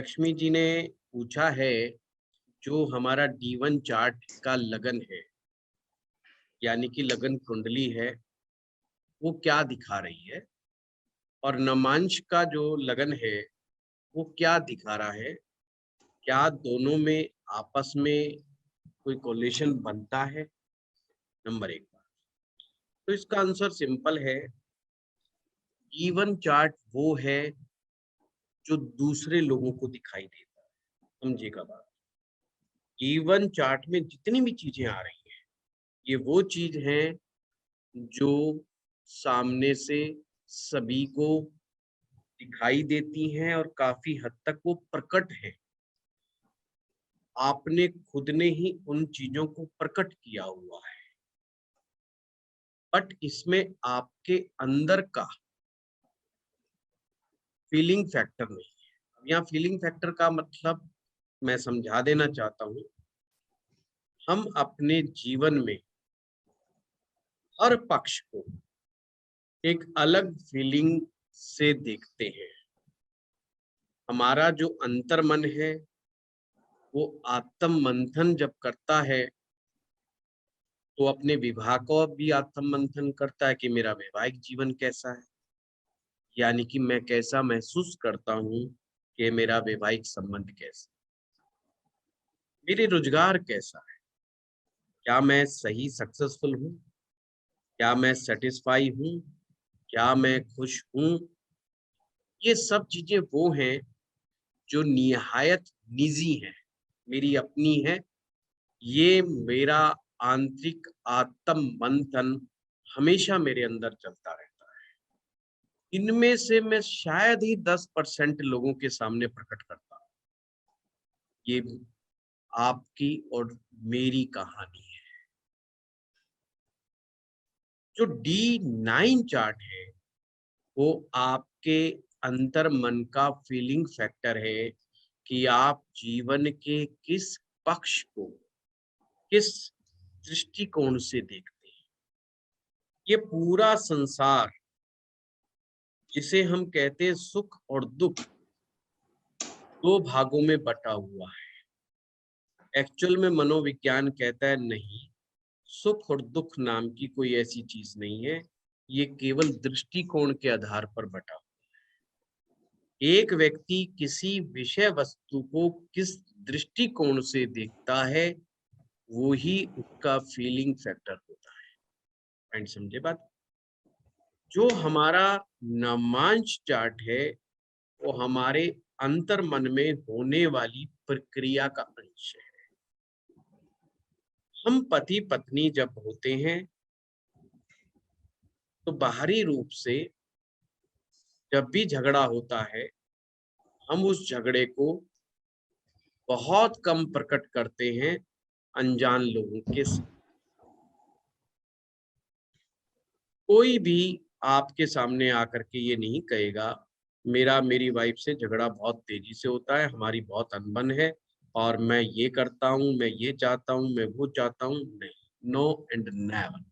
लक्ष्मी जी ने पूछा है, जो हमारा D1 चार्ट का लगन है, यानी कि लगन कुंडली है, वो क्या दिखा रही है? और नमांश का जो लगन है, वो क्या दिखा रहा है? क्या दोनों में आपस में कोई कोरिलेशन बनता है? नंबर 1 बात। तो इसका आंसर सिंपल है, D1 चार्ट वो है जो दूसरे लोगों को दिखाई देता है। समझिएगा बात। D1 चार्ट में जितनी भी चीजें आ रही हैं, ये वो चीज हैं जो सामने से सभी को दिखाई देती हैं और काफी हद तक वो प्रकट है। आपने खुद ने ही उन चीजों को प्रकट किया हुआ है, बट इसमें आपके अंदर का फीलिंग फैक्टर नहीं है। अब यहाँ फीलिंग फैक्टर का मतलब मैं समझा देना चाहता हूँ। हम अपने जीवन में हर पक्ष को एक अलग फीलिंग से देखते हैं। हमारा जो अंतर्मन है, वो आत्म मंथन जब करता है, तो अपने विवाह को भी आत्म मंथन करता है कि मेरा वैवाहिक जीवन कैसा है, यानी कि मैं कैसा महसूस करता हूँ कि मेरा वैवाहिक संबंध कैसा, मेरे रोजगार कैसा है, क्या मैं सही सक्सेसफुल हूँ, क्या मैं सेटिस्फाई हूँ, क्या मैं खुश हूँ। ये सब चीजें वो हैं जो निहायत निजी हैं, मेरी अपनी है। ये मेरा आंतरिक आत्म मंथन हमेशा मेरे अंदर चलता रहता है। इनमें से मैं शायद ही 10% लोगों के सामने प्रकट करता हूँ। ये आपकी और मेरी कहानी है। जो D9 चार्ट है, वो आपके अंतर मन का फीलिंग फैक्टर है कि आप जीवन के किस पक्ष को किस दृष्टिकोण से देखते हैं। ये पूरा संसार, जिसे हम कहते हैं सुख और दुख, दो भागों में बटा हुआ है। एक्चुअल में मनोविज्ञान कहता है नहीं, सुख और दुख नाम की कोई ऐसी चीज नहीं है, ये केवल दृष्टिकोण के आधार पर बटा हुआ है। एक व्यक्ति किसी विषय वस्तु को किस दृष्टिकोण से देखता है, वो ही उसका फीलिंग फैक्टर होता है। पॉइंट समझे बात? जो हमारा नामांश चार्ट है, वो हमारे अंतर मन में होने वाली प्रक्रिया का अंश है। हम पति पत्नी जब होते हैं, तो बाहरी रूप से जब भी झगड़ा होता है, हम उस झगड़े को बहुत कम प्रकट करते हैं अनजान लोगों के साथ। कोई भी आपके सामने आकर के ये नहीं कहेगा, मेरा मेरी वाइफ से झगड़ा बहुत तेजी से होता है, हमारी बहुत अनबन है और मैं ये करता हूँ, मैं ये चाहता हूँ, मैं वो चाहता हूँ। नहीं, नो एंड नेवर।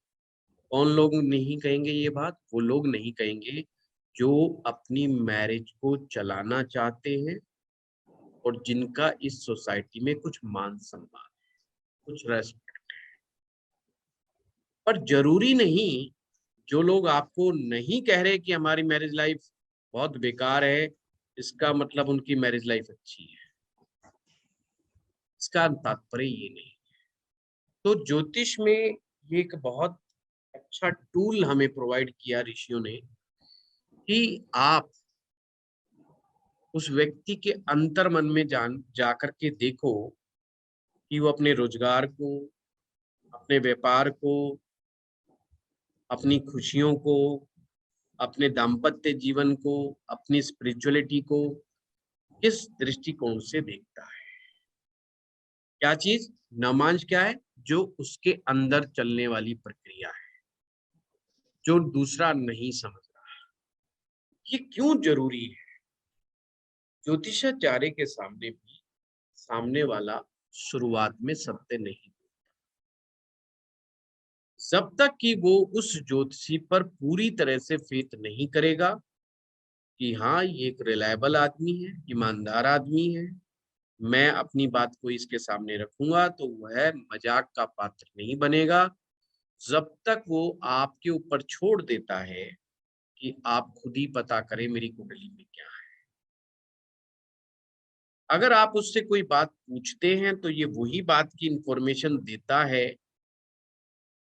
कौन लोग नहीं कहेंगे ये बात? वो लोग नहीं कहेंगे जो अपनी मैरिज को चलाना चाहते हैं और जिनका इस सोसाइटी में कुछ मान सम्मान, कुछ रेस्पेक्ट। पर जरूरी नहीं, जो लोग आपको नहीं कह रहे कि हमारी मैरिज लाइफ बहुत बेकार है, इसका मतलब उनकी मैरिज लाइफ अच्छी है। इसका तात्पर्य ये नहीं। तो ज्योतिष में ये एक बहुत अच्छा टूल हमें प्रोवाइड किया ऋषियों ने कि आप उस व्यक्ति के अंतर मन में जाकर के देखो कि वो अपने रोजगार को, अपने व्यापार को, अपनी खुशियों को, अपने दाम्पत्य जीवन को, अपनी स्पिरिचुअलिटी को किस दृष्टिकोण से देखता है। क्या चीज? नमांश क्या है? जो उसके अंदर चलने वाली प्रक्रिया है, जो दूसरा नहीं समझ रहा है। ये क्यों जरूरी है? ज्योतिषाचार्य के सामने भी सामने वाला शुरुआत में सत्य नहीं, जब तक कि वो उस ज्योतिषी पर पूरी तरह से फेथ नहीं करेगा, कि हाँ, ये एक रिलायबल आदमी है, ईमानदार आदमी है, मैं अपनी बात को इसके सामने रखूंगा तो वह मजाक का पात्र नहीं बनेगा। जब तक वो आपके ऊपर छोड़ देता है कि आप खुद ही पता करें मेरी कुंडली में क्या है। अगर आप उससे कोई बात पूछते हैं तो ये वही बात की इंफॉर्मेशन देता है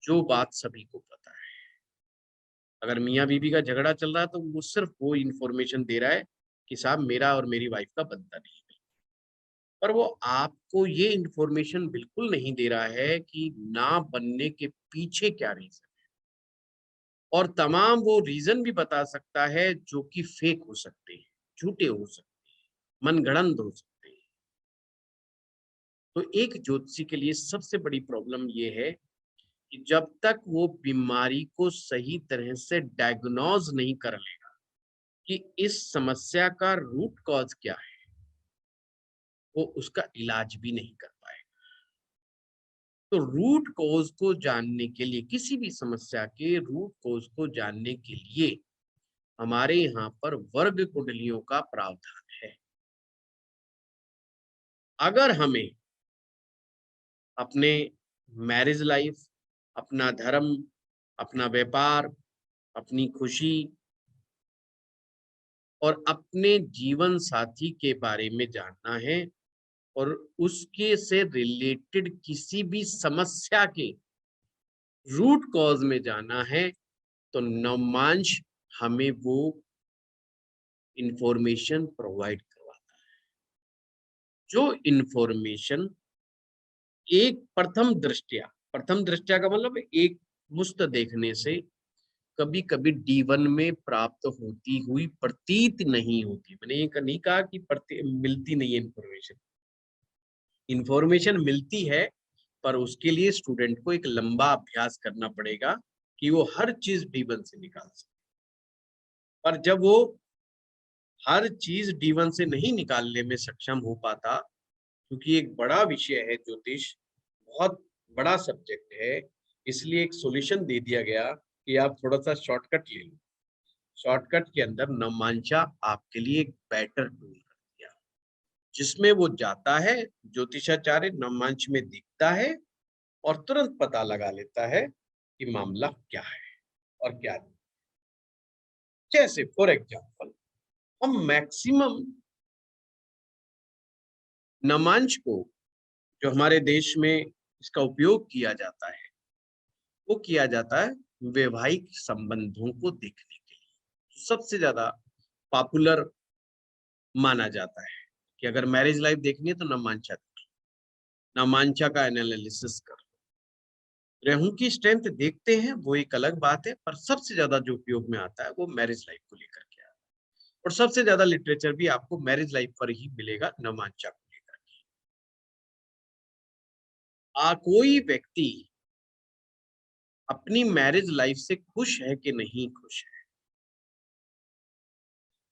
जो बात सभी को पता है। अगर मियाँ बीवी का झगड़ा चल रहा है तो वो सिर्फ वो इंफॉर्मेशन दे रहा है कि साहब मेरा और मेरी वाइफ का बनता नहीं है। पर वो आपको ये इंफॉर्मेशन बिल्कुल नहीं दे रहा है कि ना बनने के पीछे क्या रीजन, और तमाम वो रीजन भी बता सकता है जो कि फेक हो सकते हैं, झूठे हो सकते हैं, मनगढ़ंत हो सकते हैं। तो एक ज्योतिषी के लिए सबसे बड़ी प्रॉब्लम ये है कि जब तक वो बीमारी को सही तरह से डायग्नोज नहीं कर लेगा कि इस समस्या का रूट कॉज क्या है, वो उसका इलाज भी नहीं कर पाएगा। तो रूट कॉज को जानने के लिए, किसी भी समस्या के रूट कॉज को जानने के लिए हमारे यहाँ पर वर्ग कुंडलियों का प्रावधान है। अगर हमें अपने मैरिज लाइफ, अपना धर्म, अपना व्यापार, अपनी खुशी और अपने जीवन साथी के बारे में जानना है और उसके से रिलेटेड किसी भी समस्या के रूट कॉज में जाना है, तो नवमांश हमें वो इंफॉर्मेशन प्रोवाइड करवाता है। जो इंफॉर्मेशन एक प्रथम दृष्टया का मतलब एक मुस्त देखने से कभी कभी D1 में प्राप्त होती हुई प्रतीत नहीं होती। मैंने ये नहीं कहा कि मिलती नहीं है इंफॉर्मेशन, इंफॉर्मेशन मिलती है, पर उसके लिए स्टूडेंट को एक लंबा अभ्यास करना पड़ेगा कि वो हर चीज D1 से निकाल सके। पर जब वो हर चीज D1 से नहीं निकालने में सक्षम हो पाता, क्योंकि एक बड़ा विषय है ज्योतिष, बहुत बड़ा सब्जेक्ट है, इसलिए एक सॉल्यूशन दे दिया गया कि आप थोड़ा सा शॉर्टकट ले लो। शॉर्टकट के अंदर नवमांशा आपके लिए एक बेटर टूल कर दिया, जिसमें वो जाता है, ज्योतिषाचार्य नवमांश में दिखता है और तुरंत पता लगा लेता है कि मामला क्या है और क्या नहीं। जैसे फॉर एग्जाम्पल, हम मैक्सिमम नवमांश को, जो हमारे देश में इसका उपयोग किया जाता है, वो किया जाता है वैवाहिक संबंधों को देखने के लिए। सबसे ज्यादा पॉपुलर माना जाता है कि अगर मैरिज लाइफ देखनी है तो नवमांशा देखो, नवमांशा का एनालिसिस करो। ग्रहों की स्ट्रेंथ देखते हैं वो एक अलग बात है, पर सबसे ज्यादा जो उपयोग में आता है वो मैरिज लाइफ को लेकर के आता है। और सबसे ज्यादा लिटरेचर भी आपको मैरिज लाइफ पर ही मिलेगा, नवमांशा को लेकर के। कोई व्यक्ति अपनी मैरिज लाइफ से खुश है कि नहीं खुश है,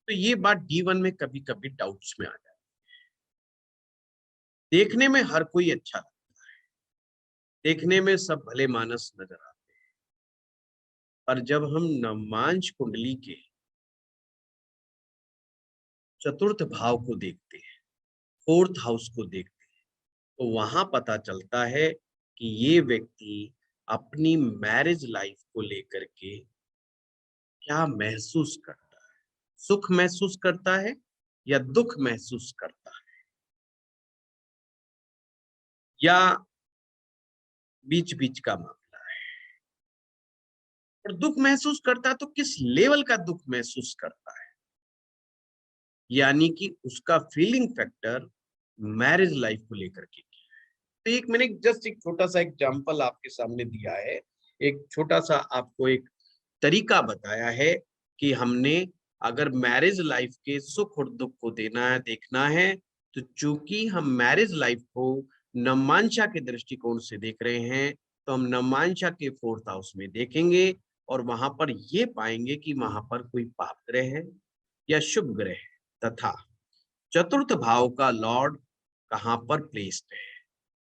तो ये बात D1 में कभी कभी डाउट्स में आ जाती है। देखने में हर कोई अच्छा लगता है, देखने में सब भले मानस नजर आते हैं, पर जब हम नवमांश कुंडली के चतुर्थ भाव को देखते हैं, फोर्थ हाउस को देखते हैं, तो वहां पता चलता है कि ये व्यक्ति अपनी मैरिज लाइफ को लेकर के क्या महसूस करता है, सुख महसूस करता है या दुख महसूस करता है, या बीच बीच का मामला है। और दुख महसूस करता है तो किस लेवल का दुख महसूस करता है, यानी कि उसका फीलिंग फैक्टर मैरिज लाइफ को लेकर के क्या है। तो एक मैंने जस्ट एक छोटा सा एग्जांपल आपके सामने दिया है, एक छोटा सा आपको एक तरीका बताया है कि हमने अगर मैरिज लाइफ के सुख और दुख को देना है, देखना है, तो चूंकि हम मैरिज लाइफ को नवमांशा के दृष्टिकोण से देख रहे हैं, तो हम नवमांशा के फोर्थ हाउस में देखेंगे और वहां पर ये पाएंगे कि वहां पर कोई पाप ग्रह है या शुभ ग्रह है, तथा चतुर्थ भाव का लॉर्ड कहां पर प्लेस्ड है।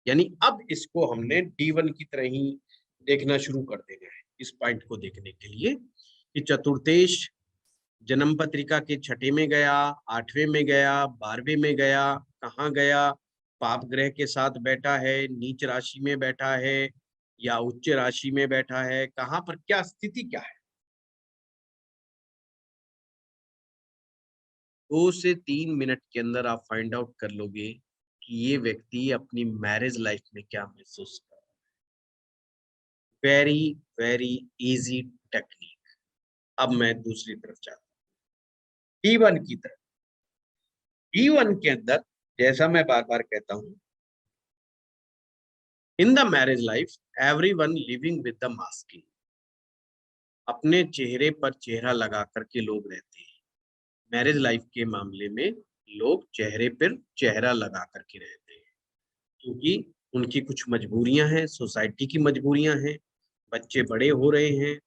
यानी अब इसको हमने D1 की तरह ही देखना शुरू कर देना है, इस पॉइंट को देखने के लिए कि चतुर्थेश जन्म पत्रिका के छठे में गया, 8वें में गया, 12वें में गया, कहाँ गया, पाप ग्रह के साथ बैठा है, नीच राशि में बैठा है या उच्च राशि में बैठा है, कहाँ पर क्या स्थिति क्या है। 2 से 3 मिनट के अंदर आप फाइंड आउट कर लोगे कि ये व्यक्ति अपनी मैरिज लाइफ में क्या महसूस कर रहा है। Very very easy technique. अब मैं दूसरी तरफ जाता हूँ, D1 की तरफ। D1 के अंदर जैसा मैं बार बार कहता हूँ, in the marriage life everyone living with the masking. अपने चेहरे पर चेहरा लगा करके लोग रहते हैं। मैरिज लाइफ के मामले में लोग चेहरे पर चेहरा लगा करके रहते हैं, क्योंकि उनकी कुछ मजबूरियां हैं, सोसाइटी की मजबूरियां हैं, बच्चे बड़े हो रहे हैं,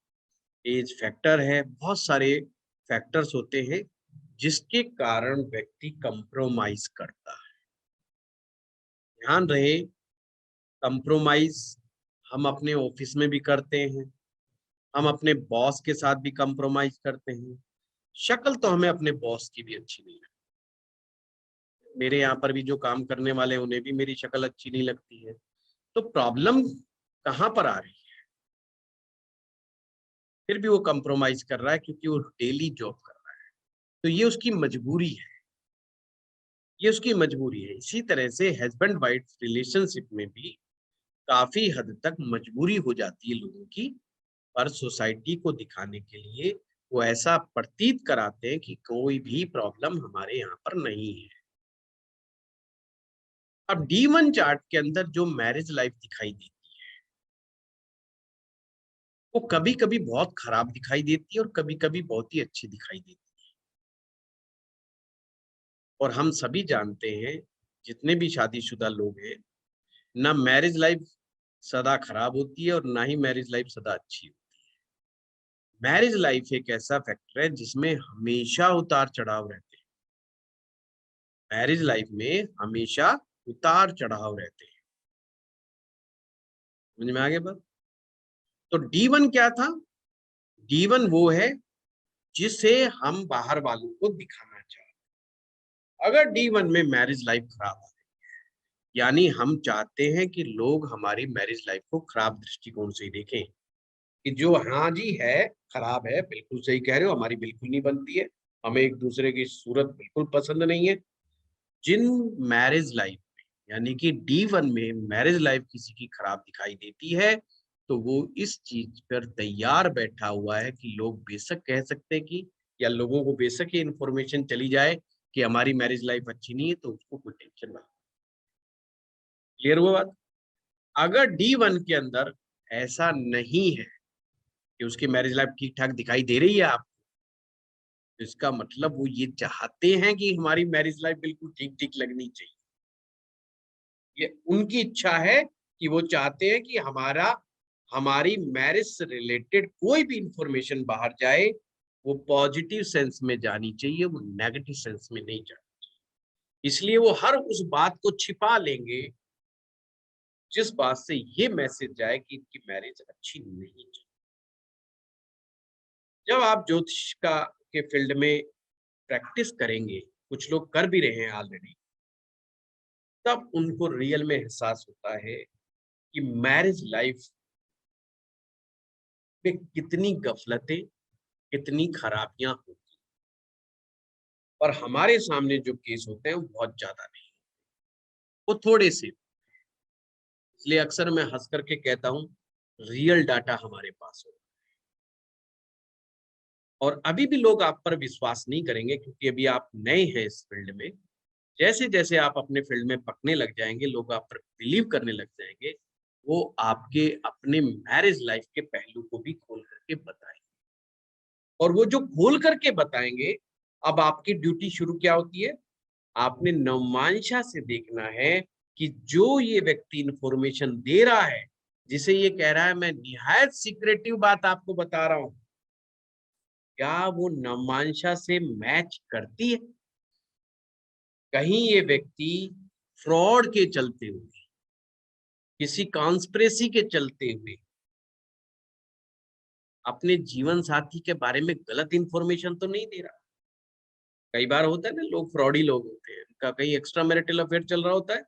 एज फैक्टर है, बहुत सारे फैक्टर्स होते हैं जिसके कारण व्यक्ति कंप्रोमाइज करता है। ध्यान रहे, कंप्रोमाइज हम अपने ऑफिस में भी करते हैं, हम अपने बॉस के साथ भी कंप्रोमाइज करते हैं। शक्ल तो हमें अपने बॉस की भी अच्छी नहीं लगती, मेरे यहाँ पर भी जो काम करने वाले हैं उन्हें भी मेरी शक्ल अच्छी नहीं लगती है। तो प्रॉब्लम कहाँ पर आ रही है? फिर भी वो कंप्रोमाइज कर रहा है क्योंकि वो डेली जॉब कर रहा है, तो ये उसकी मजबूरी है, ये उसकी मजबूरी है। इसी तरह से हस्बैंड वाइफ रिलेशनशिप में भी काफी हद तक मजबूरी हो जाती है लोगों की, पर सोसाइटी को दिखाने के लिए वो ऐसा प्रतीत कराते हैं कि कोई भी प्रॉब्लम हमारे यहाँ पर नहीं है। अब D1 चार्ट के अंदर जो मैरिज लाइफ दिखाई देती वो कभी कभी बहुत खराब दिखाई देती है और कभी कभी बहुत ही अच्छी दिखाई देती है। और हम सभी जानते हैं, जितने भी शादीशुदा लोग हैं, ना मैरिज लाइफ सदा खराब होती है और ना ही मैरिज लाइफ सदा अच्छी होती है। मैरिज लाइफ एक ऐसा फैक्टर है जिसमें हमेशा उतार चढ़ाव रहते हैं। मैरिज लाइफ में हमेशा उतार चढ़ाव रहते हैं। समझ में आगे बात? तो D1 क्या था? D1 वो है जिसे हम बाहर वालों को दिखाना चाहते हैं। अगर D1 में मैरिज लाइफ खराब है, यानी हम चाहते हैं कि लोग हमारी मैरिज लाइफ को खराब दृष्टिकोण से देखें, कि जो हाँ जी है, खराब है, बिल्कुल सही कह रहे हो, हमारी बिल्कुल नहीं बनती है, हमें एक दूसरे की सूरत बिल्कुल पसंद नहीं है। जिन मैरिज लाइफ में यानी कि D1 में मैरिज लाइफ किसी की खराब दिखाई देती है, तो वो इस चीज पर तैयार बैठा हुआ है कि लोग बेशक कह सकते हैं कि, या लोगों को बेशक ये इन्फॉर्मेशन चली जाए कि हमारी मैरिज लाइफ अच्छी नहीं है, तो उसको कोई टेंशन ना। क्लियर हुआ बात? अगर D1 के अंदर ऐसा नहीं है कि उसकी मैरिज लाइफ ठीक ठाक दिखाई दे रही है आपको, तो इसका मतलब वो ये चाहते हैं कि हमारी मैरिज लाइफ बिल्कुल ठीक ठीक लगनी चाहिए। ये उनकी इच्छा है कि वो चाहते हैं कि हमारी मैरिज से रिलेटेड कोई भी इंफॉर्मेशन बाहर जाए, वो पॉजिटिव सेंस में जानी चाहिए, वो नेगेटिव सेंस में नहीं जानी। इसलिए वो हर उस बात को छिपा लेंगे जिस बात से ये मैसेज जाए कि इनकी मैरिज अच्छी नहीं चली। जब आप ज्योतिष का के फील्ड में प्रैक्टिस करेंगे, कुछ लोग कर भी रहे हैं ऑलरेडी, तब उनको रियल में एहसास होता है कि मैरिज लाइफ में कितनी गफलतें, कितनी खराबियां होती हैं। और हमारे सामने जो केस होते हैं वो बहुत ज्यादा नहीं, वो थोड़े से। इसलिए अक्सर मैं हंस करके कहता हूँ, रियल डाटा हमारे पास हो। और अभी भी लोग आप पर विश्वास नहीं करेंगे क्योंकि अभी आप नए हैं इस फील्ड में। जैसे जैसे आप अपने फील्ड में पकने लग जाएंगे, लोग आप पर बिलीव करने लग जाएंगे, वो आपके अपने मैरिज लाइफ के पहलू को भी खोल करके बताएंगे। और वो जो खोल करके बताएंगे, अब आपकी ड्यूटी शुरू क्या होती है? आपने नवमांशा से देखना है कि जो ये व्यक्ति इंफॉर्मेशन दे रहा है, जिसे ये कह रहा है मैं निहायत सीक्रेटिव बात आपको बता रहा हूं, क्या वो नवमांशा से मैच करती है? कहीं ये व्यक्ति फ्रॉड के चलते हुए, किसी कॉन्स्पिरेसी के चलते हुए अपने जीवन साथी के बारे में गलत इंफॉर्मेशन तो नहीं दे रहा। कई बार होता है ना, लोग फ्रॉडी लोग होते हैं, उनका कहीं एक्स्ट्रा मैरिटल अफेयर चल रहा होता है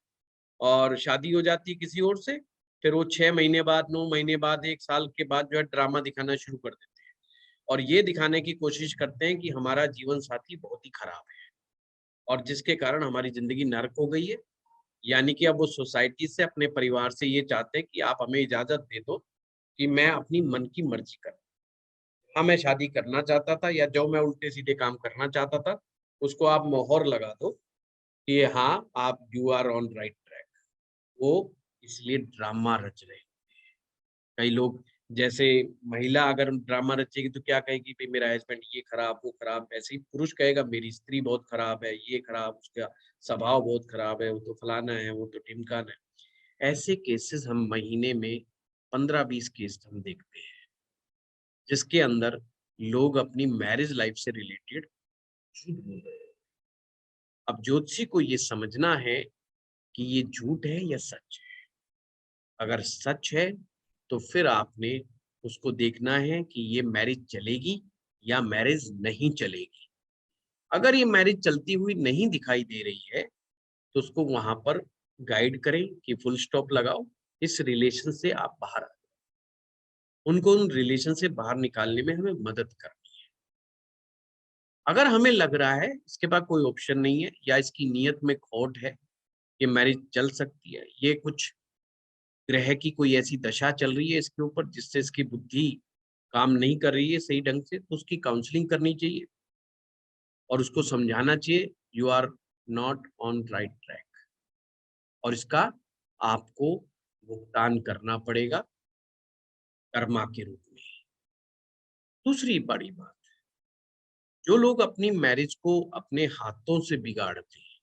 और शादी हो जाती है किसी और से, फिर वो 6 महीने बाद, 9 महीने बाद, 1 साल के बाद जो है ड्रामा दिखाना शुरू कर देते हैं और ये दिखाने की कोशिश करते हैं कि हमारा जीवन साथी बहुत ही खराब है और जिसके कारण हमारी ज़िंदगी नर्क हो गई है। यानी कि अब वो सोसाइटी से, अपने परिवार से ये चाहते हैं कि आप हमें इजाज़त दे दो कि मैं अपनी मन की मर्ज़ी करूँ। हाँ, मैं शादी करना चाहता था या जो मैं उल्टे-सीधे काम करना चाहता था, उसको आप मोहर लगा दो कि हाँ, आप you are on right track. वो इसलिए ड्रामा रच रहे हैं। कई लोग, जैसे महिला अगर ड्रामा रचेगी तो क्या कहेगी, भई मेरा हस्बैंड ये खराब, वो खराब। ऐसे ही पुरुष कहेगा मेरी स्त्री बहुत खराब है, ये खराब, उसका स्वभाव बहुत खराब है, वो तो फलाना है, वो तो ढिमकाना है। ऐसे केसेस हम महीने में 15-20 केस हम देखते हैं, जिसके अंदर लोग अपनी मैरिज लाइफ से रिलेटेड झूठ बोल रहे हैं। अब ज्योतिषी को ये समझना है कि ये झूठ है या सच है। अगर सच है तो फिर आपने उसको देखना है कि ये मैरिज चलेगी या मैरिज नहीं चलेगी। अगर ये मैरिज चलती हुई नहीं दिखाई दे रही है तो उसको वहां पर गाइड करें कि फुल स्टॉप लगाओ, इस रिलेशन से आप बाहर आ जाओ। उनको उन रिलेशन से बाहर निकालने में हमें मदद करनी है। अगर हमें लग रहा है इसके बाद कोई ऑप्शन नहीं है या इसकी नीयत में खोट है, ये मैरिज चल सकती है, ये कुछ ग्रह की कोई ऐसी दशा चल रही है इसके ऊपर जिससे इसकी बुद्धि काम नहीं कर रही है सही ढंग से, तो उसकी काउंसलिंग करनी चाहिए और उसको समझाना चाहिए you are not on right track और इसका आपको भुगतान करना पड़ेगा कर्मा के रूप में। दूसरी बड़ी बात, जो लोग अपनी मैरिज को अपने हाथों से बिगाड़ते हैं,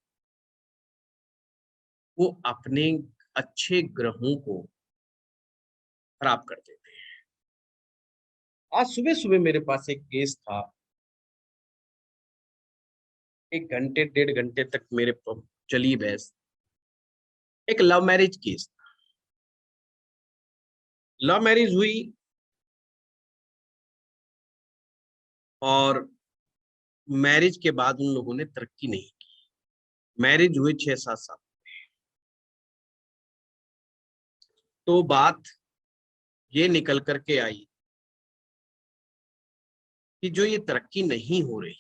वो अपने अच्छे ग्रहों को खराब कर देते हैं। आज सुबह सुबह मेरे पास एक केस था, 1 घंटे 1.5 घंटे तक मेरे चली बहस। एक love marriage case. Love marriage हुई और मैरिज के बाद उन लोगों ने तरक्की नहीं की। मैरिज हुए 6-7 साल, तो बात ये निकल करके आई कि जो ये तरक्की नहीं हो रही,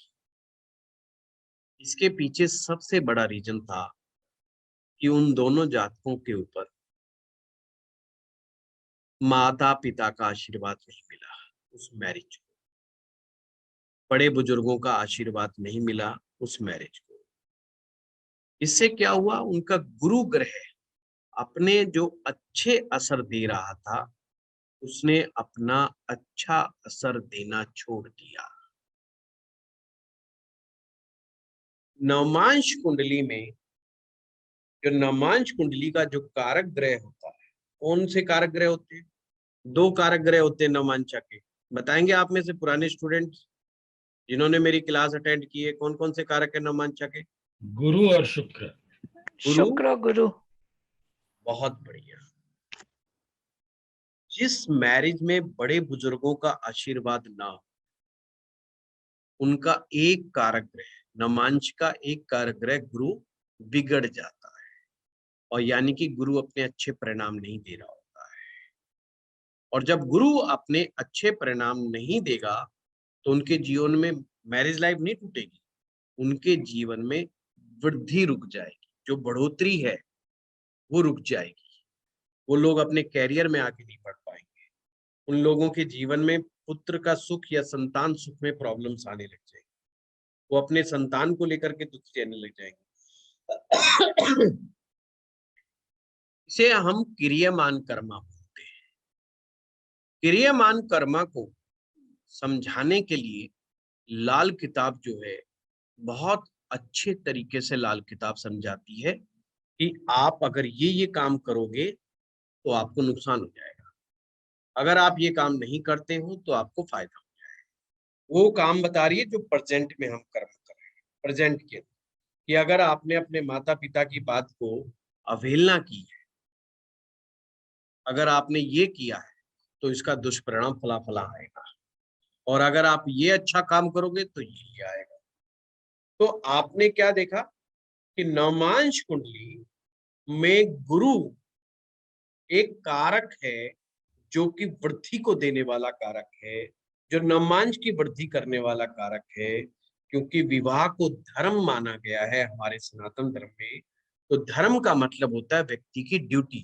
इसके पीछे सबसे बड़ा रीजन था कि उन दोनों जातकों के ऊपर माता पिता का आशीर्वाद नहीं मिला। उस मैरिज को बड़े बुजुर्गों का आशीर्वाद नहीं मिला। उस मैरिज को इससे क्या हुआ, उनका गुरु ग्रह अपने जो अच्छे असर दे रहा था उसने अपना अच्छा असर देना छोड़ दिया। नवमांश कुंडली में, जो नवमांश कुंडली का जो कारक ग्रह होता है, कौन से कारक ग्रह होते हैं? 2 कारक ग्रह होते हैं नवमांशा के। बताएंगे आप में से पुराने स्टूडेंट्स जिन्होंने मेरी क्लास अटेंड की है, कौन कौन से कारक है नवमांशा के? गुरु और शुक्र। गुरु। शुक्र गुरु। बहुत बढ़िया। जिस मैरिज में बड़े बुजुर्गों का आशीर्वाद ना हो, उनका एक कारक ग्रह, नवमांश का एक कारक ग्रह गुरु बिगड़ जाता है और यानी कि गुरु अपने अच्छे परिणाम नहीं दे रहा होता है। और जब गुरु अपने अच्छे परिणाम नहीं देगा तो उनके जीवन में मैरिज लाइफ नहीं टूटेगी, उनके जीवन में वृद्धि रुक जाएगी, जो बढ़ोतरी है वो रुक जाएगी। वो लोग अपने कैरियर में आगे नहीं बढ़ पाएंगे। उन लोगों के जीवन में पुत्र का सुख या संतान सुख में प्रॉब्लम्स आने लग जाएगी। वो अपने संतान को लेकर के दुखी रहने लग जाएंगे। इसे हम क्रियमान कर्मा बोलते हैं। क्रियमान कर्मा को समझाने के लिए लाल किताब जो है, बहुत अच्छे तरीके से लाल किताब समझाती है कि आप अगर ये काम करोगे तो आपको नुकसान हो जाएगा, अगर आप ये काम नहीं करते हो तो आपको फायदा हो जाएगा। वो काम बता रही है जो प्रेजेंट में हम कर्म कर रहे हैं, प्रेजेंट के, कि अगर आपने अपने माता पिता की बात को अवहेलना की है, अगर आपने ये किया है तो इसका दुष्परिणाम फला फला आएगा। और अगर आप ये अच्छा काम करोगे तो यही आएगा। तो आपने क्या देखा कि नवमांश कुंडली में गुरु एक कारक है जो कि वृद्धि को देने वाला कारक है, जो नवमांश की वृद्धि करने वाला कारक है। क्योंकि विवाह को धर्म माना गया है हमारे सनातन धर्म में, तो धर्म का मतलब होता है व्यक्ति की ड्यूटी,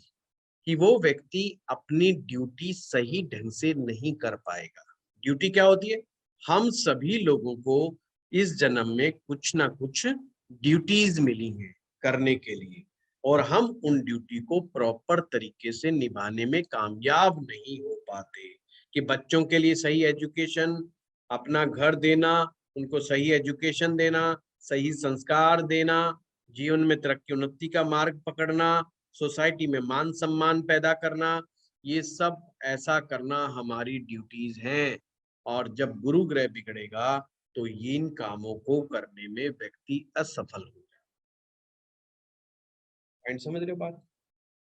कि वो व्यक्ति अपनी ड्यूटी सही ढंग से नहीं कर पाएगा। ड्यूटी क्या होती है? हम सभी लोगों को इस जन्म में कुछ ना कुछ ड्यूटीज मिली हैं करने के लिए, और हम उन ड्यूटी को प्रॉपर तरीके से निभाने में कामयाब नहीं हो पाते। कि बच्चों के लिए सही एजुकेशन, अपना घर देना, उनको सही एजुकेशन देना, सही संस्कार देना, जीवन में तरक्की उन्नति का मार्ग पकड़ना, सोसाइटी में मान सम्मान पैदा करना, ये सब ऐसा करना हमारी ड्यूटीज हैं। और जब गुरु ग्रह बिगड़ेगा तो इन कामों को करने में व्यक्ति असफल हो जाए। पॉइंट समझ रहे हो बात?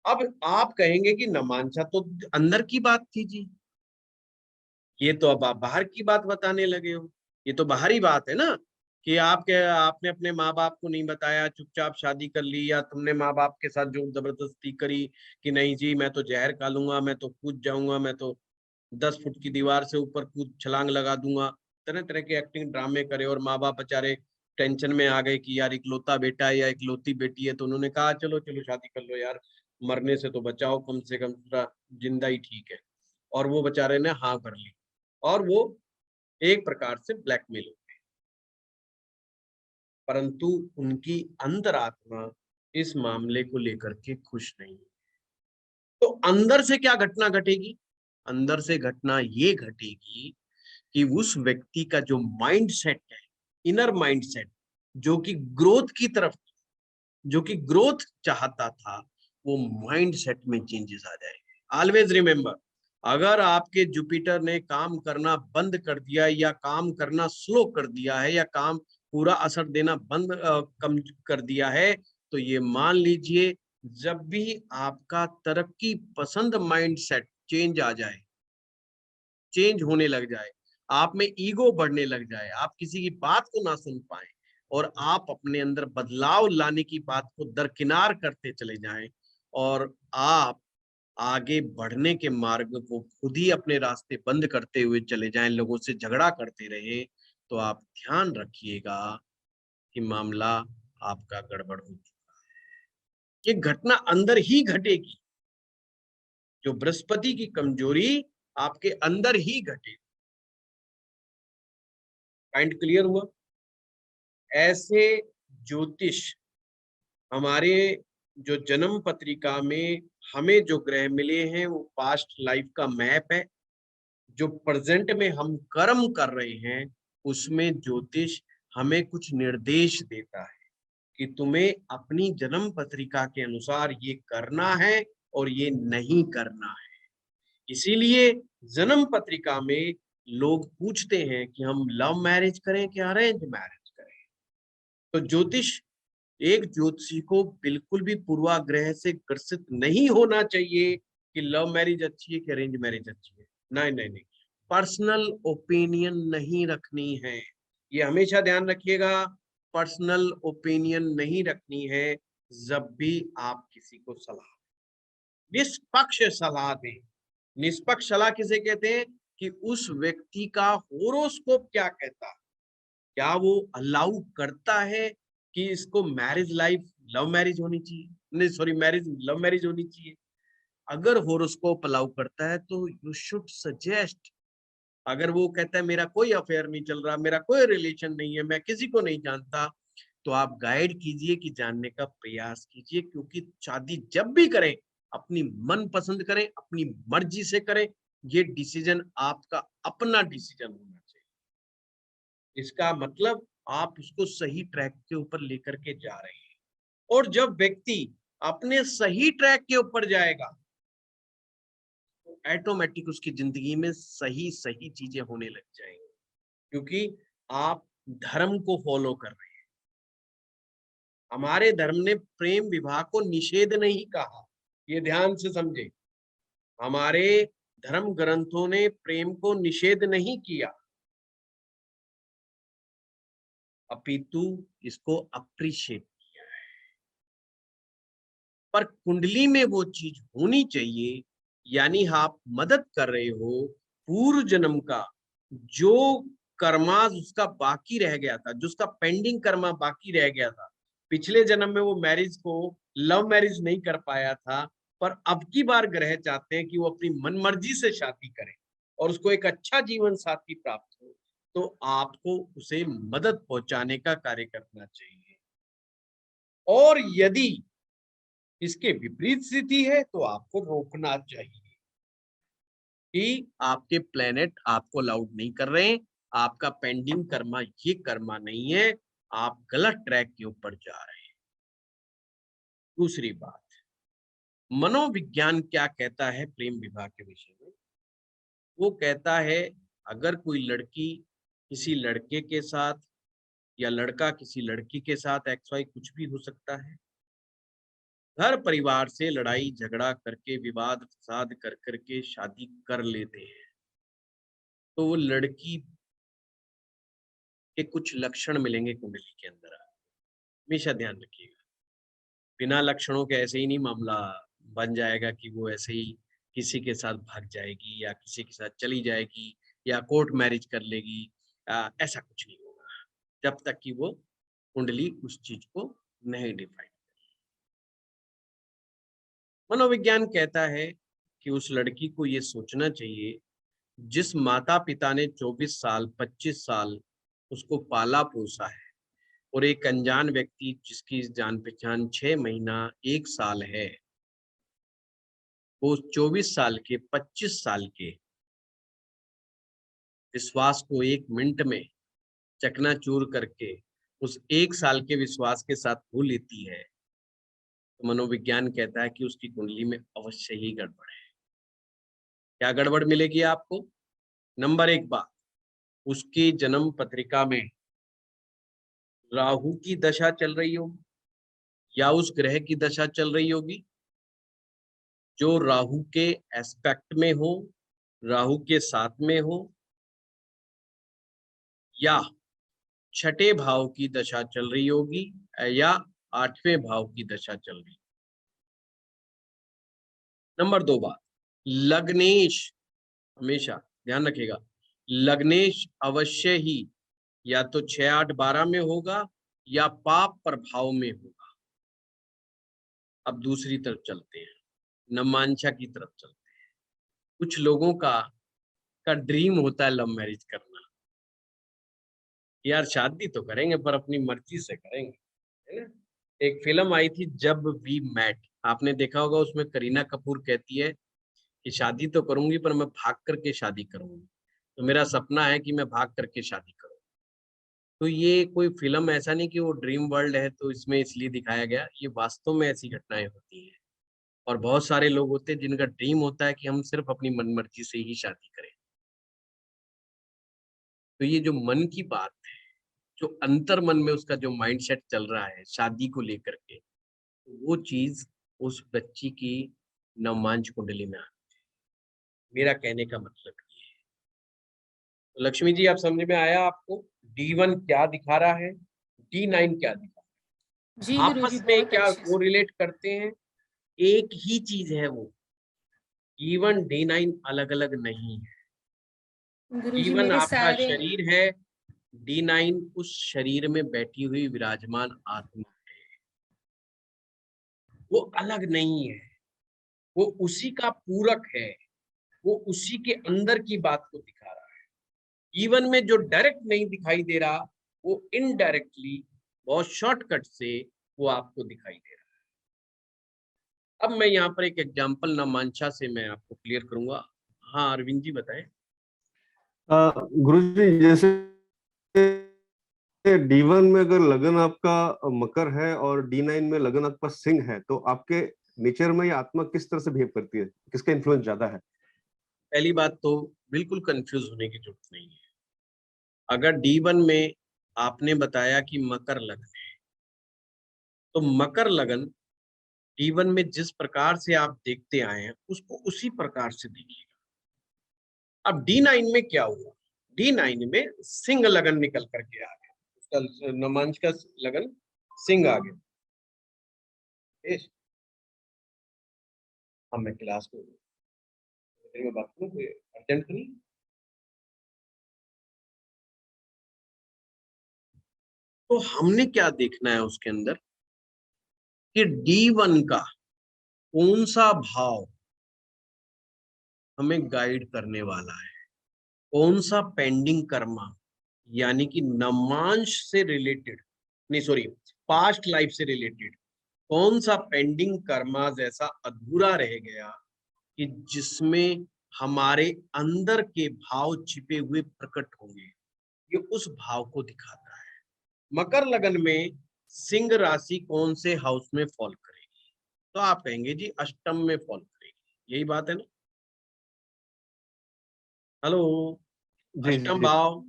अब आप कहेंगे कि नमांसा तो अंदर की बात थी जी, ये तो अब आप बाहर की बात बताने लगे हो। ये तो बाहरी बात है ना, कि आपने अपने माँ बाप को नहीं बताया, चुपचाप शादी कर ली, या तुमने माँ बाप के साथ जो जबरदस्ती करी कि नहीं जी मैं तो जहर खा लूंगा, मैं तो कूद जाऊंगा, मैं तो 10 फुट की दीवार से ऊपर कूद छलांग लगा दूंगा, तरह तरह के एक्टिंग ड्रामे करे, और माँ बाप बेचारे टेंशन में आ गए कि यार इकलौता बेटा है या इकलौती बेटी है, तो उन्होंने कहा चलो चलो शादी कर लो यार, मरने से तो बचाओ कम से कम, थोड़ा जिंदा ही ठीक है। और वो बेचारे ने हाँ कर ली, और वो एक प्रकार से ब्लैकमेल हो गए। परंतु उनकी अंतरात्मा इस मामले को लेकर के खुश नहीं। तो अंदर से क्या घटना घटेगी? अंदर से घटना ये घटेगी कि उस व्यक्ति का जो माइंड सेट है, इनर माइंड सेट, जो कि ग्रोथ की तरफ, जो कि ग्रोथ चाहता था, वो माइंड सेट में चेंजेस आ जाएंगे। ऑलवेज रिमेंबर, अगर आपके जुपिटर ने काम करना बंद कर दिया, या काम करना स्लो कर दिया है, या काम पूरा असर देना बंद कम कर दिया है, तो ये मान लीजिए जब भी आपका तरक्की पसंद माइंड सेट चेंज आ जाए, चेंज होने लग जाए, आप में ईगो बढ़ने लग जाए, आप किसी की बात को ना सुन पाए, और आप अपने अंदर बदलाव लाने की बात को दरकिनार करते चले जाएं, और आप आगे बढ़ने के मार्ग को खुद ही अपने रास्ते बंद करते हुए चले जाएं, लोगों से झगड़ा करते रहे, तो आप ध्यान रखिएगा कि मामला आपका गड़बड़ हो चुका है। ये घटना अंदर ही घटेगी, जो बृहस्पति की कमजोरी आपके अंदर ही घटेगी। पॉइंट क्लियर हुआ? ऐसे ज्योतिष हमारे जो जन्म पत्रिका में हमें जो ग्रह मिले हैं वो पास्ट लाइफ का मैप है। जो प्रेजेंट में हम कर्म कर रहे हैं उसमें ज्योतिष हमें कुछ निर्देश देता है कि तुम्हें अपनी जन्म पत्रिका के अनुसार ये करना है और ये नहीं करना है। इसीलिए जन्म पत्रिका में लोग पूछते हैं कि हम लव मैरिज करें कि अरेंज मैरिज करें। तो ज्योतिष, एक ज्योतिषी को बिल्कुल भी पूर्वाग्रह से ग्रसित नहीं होना चाहिए कि लव मैरिज अच्छी है कि अरेंज मैरिज अच्छी है। नहीं नहीं नहीं, पर्सनल ओपिनियन नहीं रखनी है, ये हमेशा ध्यान रखिएगा। पर्सनल ओपिनियन नहीं रखनी है। जब भी आप किसी को सलाह, निष्पक्ष सलाह दें। निष्पक्ष सलाह किसे कहते हैं? कि उस व्यक्ति का होरोस्कोप क्या कहता है, क्या वो अलाउ करता है कि इसको मैरिज लाइफ लव मैरिज होनी चाहिए, नहीं सॉरी मैरिज लव मैरिज होनी चाहिए। अगर होरोस्कोप अलाउ करता है तो यू शुड सजेस्ट। अगर वो कहता है मेरा कोई अफेयर नहीं चल रहा, मेरा कोई रिलेशन नहीं है, मैं किसी को नहीं जानता, तो आप गाइड कीजिए कि जानने का प्रयास कीजिए। क्योंकि शादी जब भी करें अपनी मन पसंद करें, अपनी मर्जी से करें। ये डिसीजन आपका अपना डिसीजन होना चाहिए। इसका मतलब आप उसको सही ट्रैक के ऊपर लेकर के जा रहे हैं। और जब व्यक्ति अपने सही ट्रैक के ऊपर जाएगा तो ऑटोमेटिक उसकी जिंदगी में सही सही चीजें होने लग जाएंगी, क्योंकि आप धर्म को फॉलो कर रहे हैं। हमारे धर्म ने प्रेम विवाह को निषेध नहीं कहा, ये ध्यान से समझे। हमारे धर्म ग्रंथों ने प्रेम को निषेध नहीं किया। अपितु इसको अप्रिशिएट किया है। पर कुंडली में वो चीज होनी चाहिए, यानी आप मदद कर रहे हो पूर्व जन्म का जो कर्मा उसका बाकी रह गया था, जो उसका पेंडिंग कर्मा बाकी रह गया था। पिछले जन्म में वो मैरिज को लव मैरिज नहीं कर पाया था, पर अब की बार ग्रह चाहते हैं कि वो अपनी मनमर्जी से शादी करे और उसको एक अच्छा जीवन साथी प्राप्त हो, तो आपको उसे मदद पहुंचाने का कार्य करना चाहिए। और यदि इसके विपरीत स्थिति है तो आपको रोकना चाहिए कि आपके प्लेनेट आपको अलाउड नहीं कर रहे हैं, आपका पेंडिंग कर्मा ये कर्मा नहीं है, आप गलत ट्रैक के ऊपर जा रहे हैं। दूसरी बात, मनोविज्ञान क्या कहता है प्रेम विवाह के विषय में? वो कहता है अगर कोई लड़की किसी लड़के के साथ या लड़का किसी लड़की के साथ एक्स वाई कुछ भी हो सकता है, घर परिवार से लड़ाई झगड़ा करके विवाद फसाद कर करके शादी कर लेते हैं, तो वो लड़की के कुछ लक्षण मिलेंगे कुंडली के अंदर। हमेशा ध्यान रखिएगा, बिना लक्षणों के ऐसे ही नहीं मामला बन जाएगा कि वो ऐसे ही किसी के साथ भाग जाएगी या किसी के साथ चली जाएगी या कोर्ट मैरिज कर लेगी। ऐसा कुछ नहीं होगा जब तक कि वो कुंडली उस चीज को नहीं डिफाइन। मनोविज्ञान कहता है कि उस लड़की को ये सोचना चाहिए, जिस माता पिता ने 24 साल 25 साल उसको पाला पोसा है और एक अनजान व्यक्ति जिसकी जान पहचान 6 महीना 1 साल है, वो 24 साल के 25 साल के विश्वास को 1 मिनट में चकनाचूर करके उस 1 साल के विश्वास के साथ हो लेती है, तो मनोविज्ञान कहता है कि उसकी कुंडली में अवश्य ही गड़बड़ है। क्या गड़बड़ मिलेगी आपको? नंबर 1 बात, उसकी जन्म पत्रिका में राहु की दशा चल रही होगी या उस ग्रह की दशा चल रही होगी जो राहु के एस्पेक्ट में हो, राहु के साथ में हो, या छठे भाव की दशा चल रही होगी या 8वें भाव की दशा चल रही। नंबर 2 बात, लग्नेश, हमेशा ध्यान रखिएगा, लग्नेश अवश्य ही या तो 6 8 12 में होगा या पाप प्रभाव में होगा। अब दूसरी तरफ चलते हैं, नमांशा की तरफ चलते हैं। कुछ लोगों का ड्रीम होता है लव मैरिज करना, यार शादी तो करेंगे पर अपनी मर्जी से करेंगे, है ना? एक फिल्म आई थी जब वी मेट, आपने देखा होगा, उसमें करीना कपूर कहती है कि शादी तो करूंगी पर मैं भाग करके शादी करूंगी, तो मेरा सपना है कि मैं भाग करके शादी करूं। तो ये कोई फिल्म ऐसा नहीं कि वो ड्रीम वर्ल्ड है तो इसमें इसलिए दिखाया गया, ये वास्तव में ऐसी घटनाएं होती हैं और बहुत सारे लोग होते हैं जिनका ड्रीम होता है कि हम सिर्फ अपनी मनमर्जी से ही शादी करें। तो ये जो मन की बात है, जो अंतर मन में उसका जो माइंडसेट चल रहा है शादी को लेकर के, तो वो चीज उस बच्ची की नवमांश कुंडली में आती है। मेरा कहने का मतलब ये है। तो लक्ष्मी जी, आप समझ में आया आपको D1 क्या दिखा रहा है, D9 क्या दिखा जी रहा है, गुरुजी, आपस में बहुत क्या अच्छे वो से। रिलेट करते हैं? एक ही चीज है वो, D1 D9 अलग अलग नहीं है। गुरुजी D1 मेरे आपका सारे शरीर है, D9 उस शरीर में बैठी हुई विराजमान आत्मा है, वो अलग नहीं है, वो उसी का पूरक है, वो उसी के अंदर की बात को दिखा रहा है। जीवन में जो डायरेक्ट नहीं दिखाई दे रहा, वो इनडायरेक्टली बहुत शॉर्टकट से वो आपको दिखाई दे रहा है। अब मैं यहाँ पर एक एग्जांपल नामांशा से मैं आपको क्लियर करूंगा। हाँ अरविंद जी बताएं। गुरुजी, जैसे D1 में अगर लगन आपका मकर है और D9 में लगन आपका सिंह है, तो आपके नेचर में ये आत्मा किस तरह से बिहेव करती है, किसका इन्फ्लुएंस ज्यादा है? पहली बात तो बिल्कुल कंफ्यूज होने की जरूरत नहीं है। अगर D1 में आपने बताया कि मकर लगन है, तो मकर लगन D1 में जिस प्रकार से आप देखते आए हैं उसको उसी प्रकार से देखिएगा। अब D9 में क्या हुआ? D9 में सिंह लगन निकल करके आ गया, नमांश का लगन सिंह आ गया। हाँ मैं क्लास में बात करूँ, कोई अर्जेंट नहीं। तो हमने क्या देखना है उसके अंदर कि D1 का कौन सा भाव हमें गाइड करने वाला है, कौन सा पेंडिंग कर्मा यानी कि नमांश से रिलेटेड, नहीं सॉरी पास्ट लाइफ से रिलेटेड कौन सा पेंडिंग कर्मा जैसा अधूरा रह गया कि जिसमें हमारे अंदर के भाव छिपे हुए प्रकट होंगे, ये उस भाव को दिखाता है। मकर लगन में सिंह राशि कौन से हाउस में फॉल करेगी, तो आप कहेंगे जी अष्टम में फॉल करेगी, यही बात है ना। हेलो, जी अष्टम जी भाव,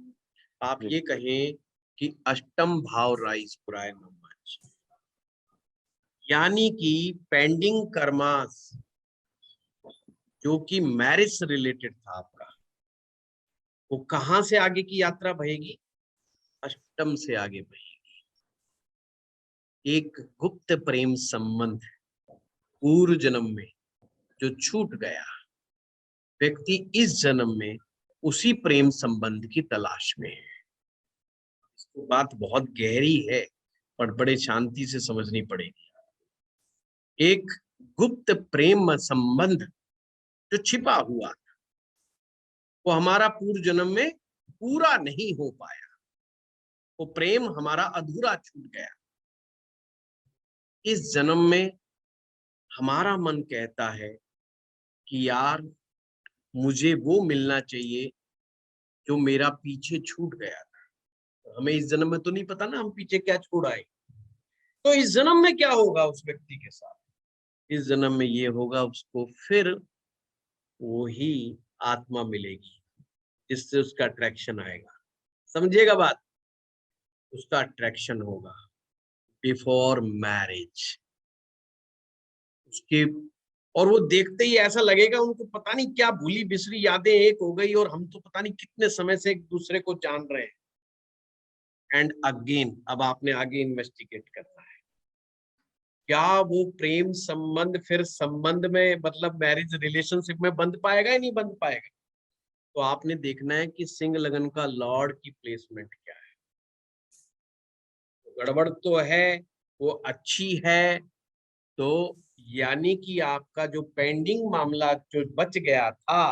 आप जी। ये कहें कि अष्टम भाव राइज पुराय नवमांश, यानी कि पेंडिंग कर्मास जो कि मैरिज से रिलेटेड था आपका, वो कहां से आगे की यात्रा बहेगी, अष्टम से आगे बहेगी। एक गुप्त प्रेम संबंध पूर्व जन्म में जो छूट गया, व्यक्ति इस जन्म में उसी प्रेम संबंध की तलाश में है। तो बात बहुत गहरी है, पर बड़े शांति से समझनी पड़ेगी। एक गुप्त प्रेम संबंध जो छिपा हुआ, वो हमारा पूर्व जन्म में पूरा नहीं हो पाया, वो प्रेम हमारा अधूरा छूट गया। इस जन्म में हमारा मन कहता है कि यार मुझे वो मिलना चाहिए जो मेरा पीछे छूट गया था। तो हमें इस जन्म में तो नहीं पता ना हम पीछे क्या छोड़ आए। तो इस जन्म में क्या होगा उस व्यक्ति के साथ, इस जन्म में ये होगा उसको फिर वही आत्मा मिलेगी जिससे उसका अट्रैक्शन आएगा। समझिएगा बात, उसका अट्रैक्शन होगा बिफोर मैरिज उसके, और वो देखते ही ऐसा लगेगा उनको पता नहीं क्या भूली बिसरी यादें एक हो गई और हम तो पता नहीं कितने समय से एक दूसरे को जान रहे हैं। एंड अगेन अब आपने आगे इन्वेस्टिगेट करना है, क्या वो प्रेम संबंध फिर संबंध में मतलब मैरिज रिलेशनशिप में बंध पाएगा या नहीं बंध पाएगा। तो आपने देखना है कि सिंह लगन का लॉर्ड की प्लेसमेंट क्या है। गड़बड़ तो है, वो अच्छी है, तो यानी कि आपका जो पेंडिंग मामला जो बच गया था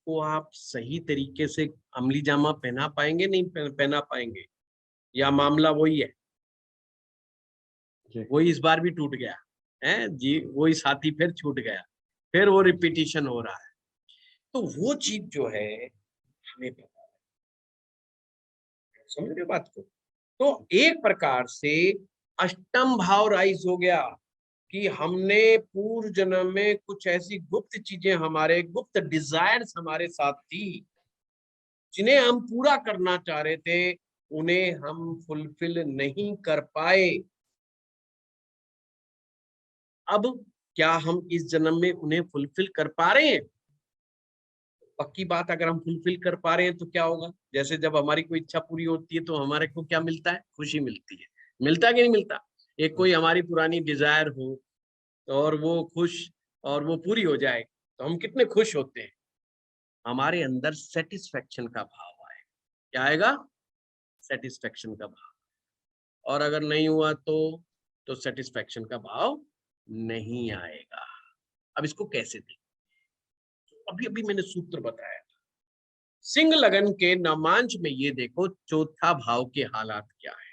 वो आप सही तरीके से अमली जामा पहना पाएंगे, नहीं पहना पाएंगे, या मामला वही है, वही इस बार भी टूट गया है जी, वही साथी फिर छूट गया, फिर वो रिपीटिशन हो रहा है। तो वो चीज जो है हमें पता है, समझ रहे हो बात को। तो एक प्रकार से अष्टम भाव राइज हो गया कि हमने पूर्व जन्म में कुछ ऐसी गुप्त चीजें, हमारे गुप्त डिजायर्स हमारे साथ थी जिन्हें हम पूरा करना चाह रहे थे, उन्हें हम फुलफिल नहीं कर पाए। अब क्या हम इस जन्म में उन्हें फुलफिल कर पा रहे हैं। पक्की बात, अगर हम फुलफिल कर पा रहे हैं तो क्या होगा, जैसे जब हमारी कोई इच्छा पूरी होती है तो हमारे को क्या मिलता है, खुशी मिलती है। मिलता है कि नहीं मिलता। एक कोई हमारी पुरानी डिजायर हो और वो खुश और वो पूरी हो जाए तो हम कितने खुश होते हैं, हमारे अंदर सेटिस्फेक्शन का भाव आए। क्या आएगा, सेटिस्फेक्शन का भाव। और अगर नहीं हुआ तो सेटिस्फेक्शन का भाव नहीं आएगा। अब इसको कैसे दें, अभी अभी मैंने सूत्र बताया। सिंह लगन के नमांश में ये देखो चौथा भाव के हालात क्या है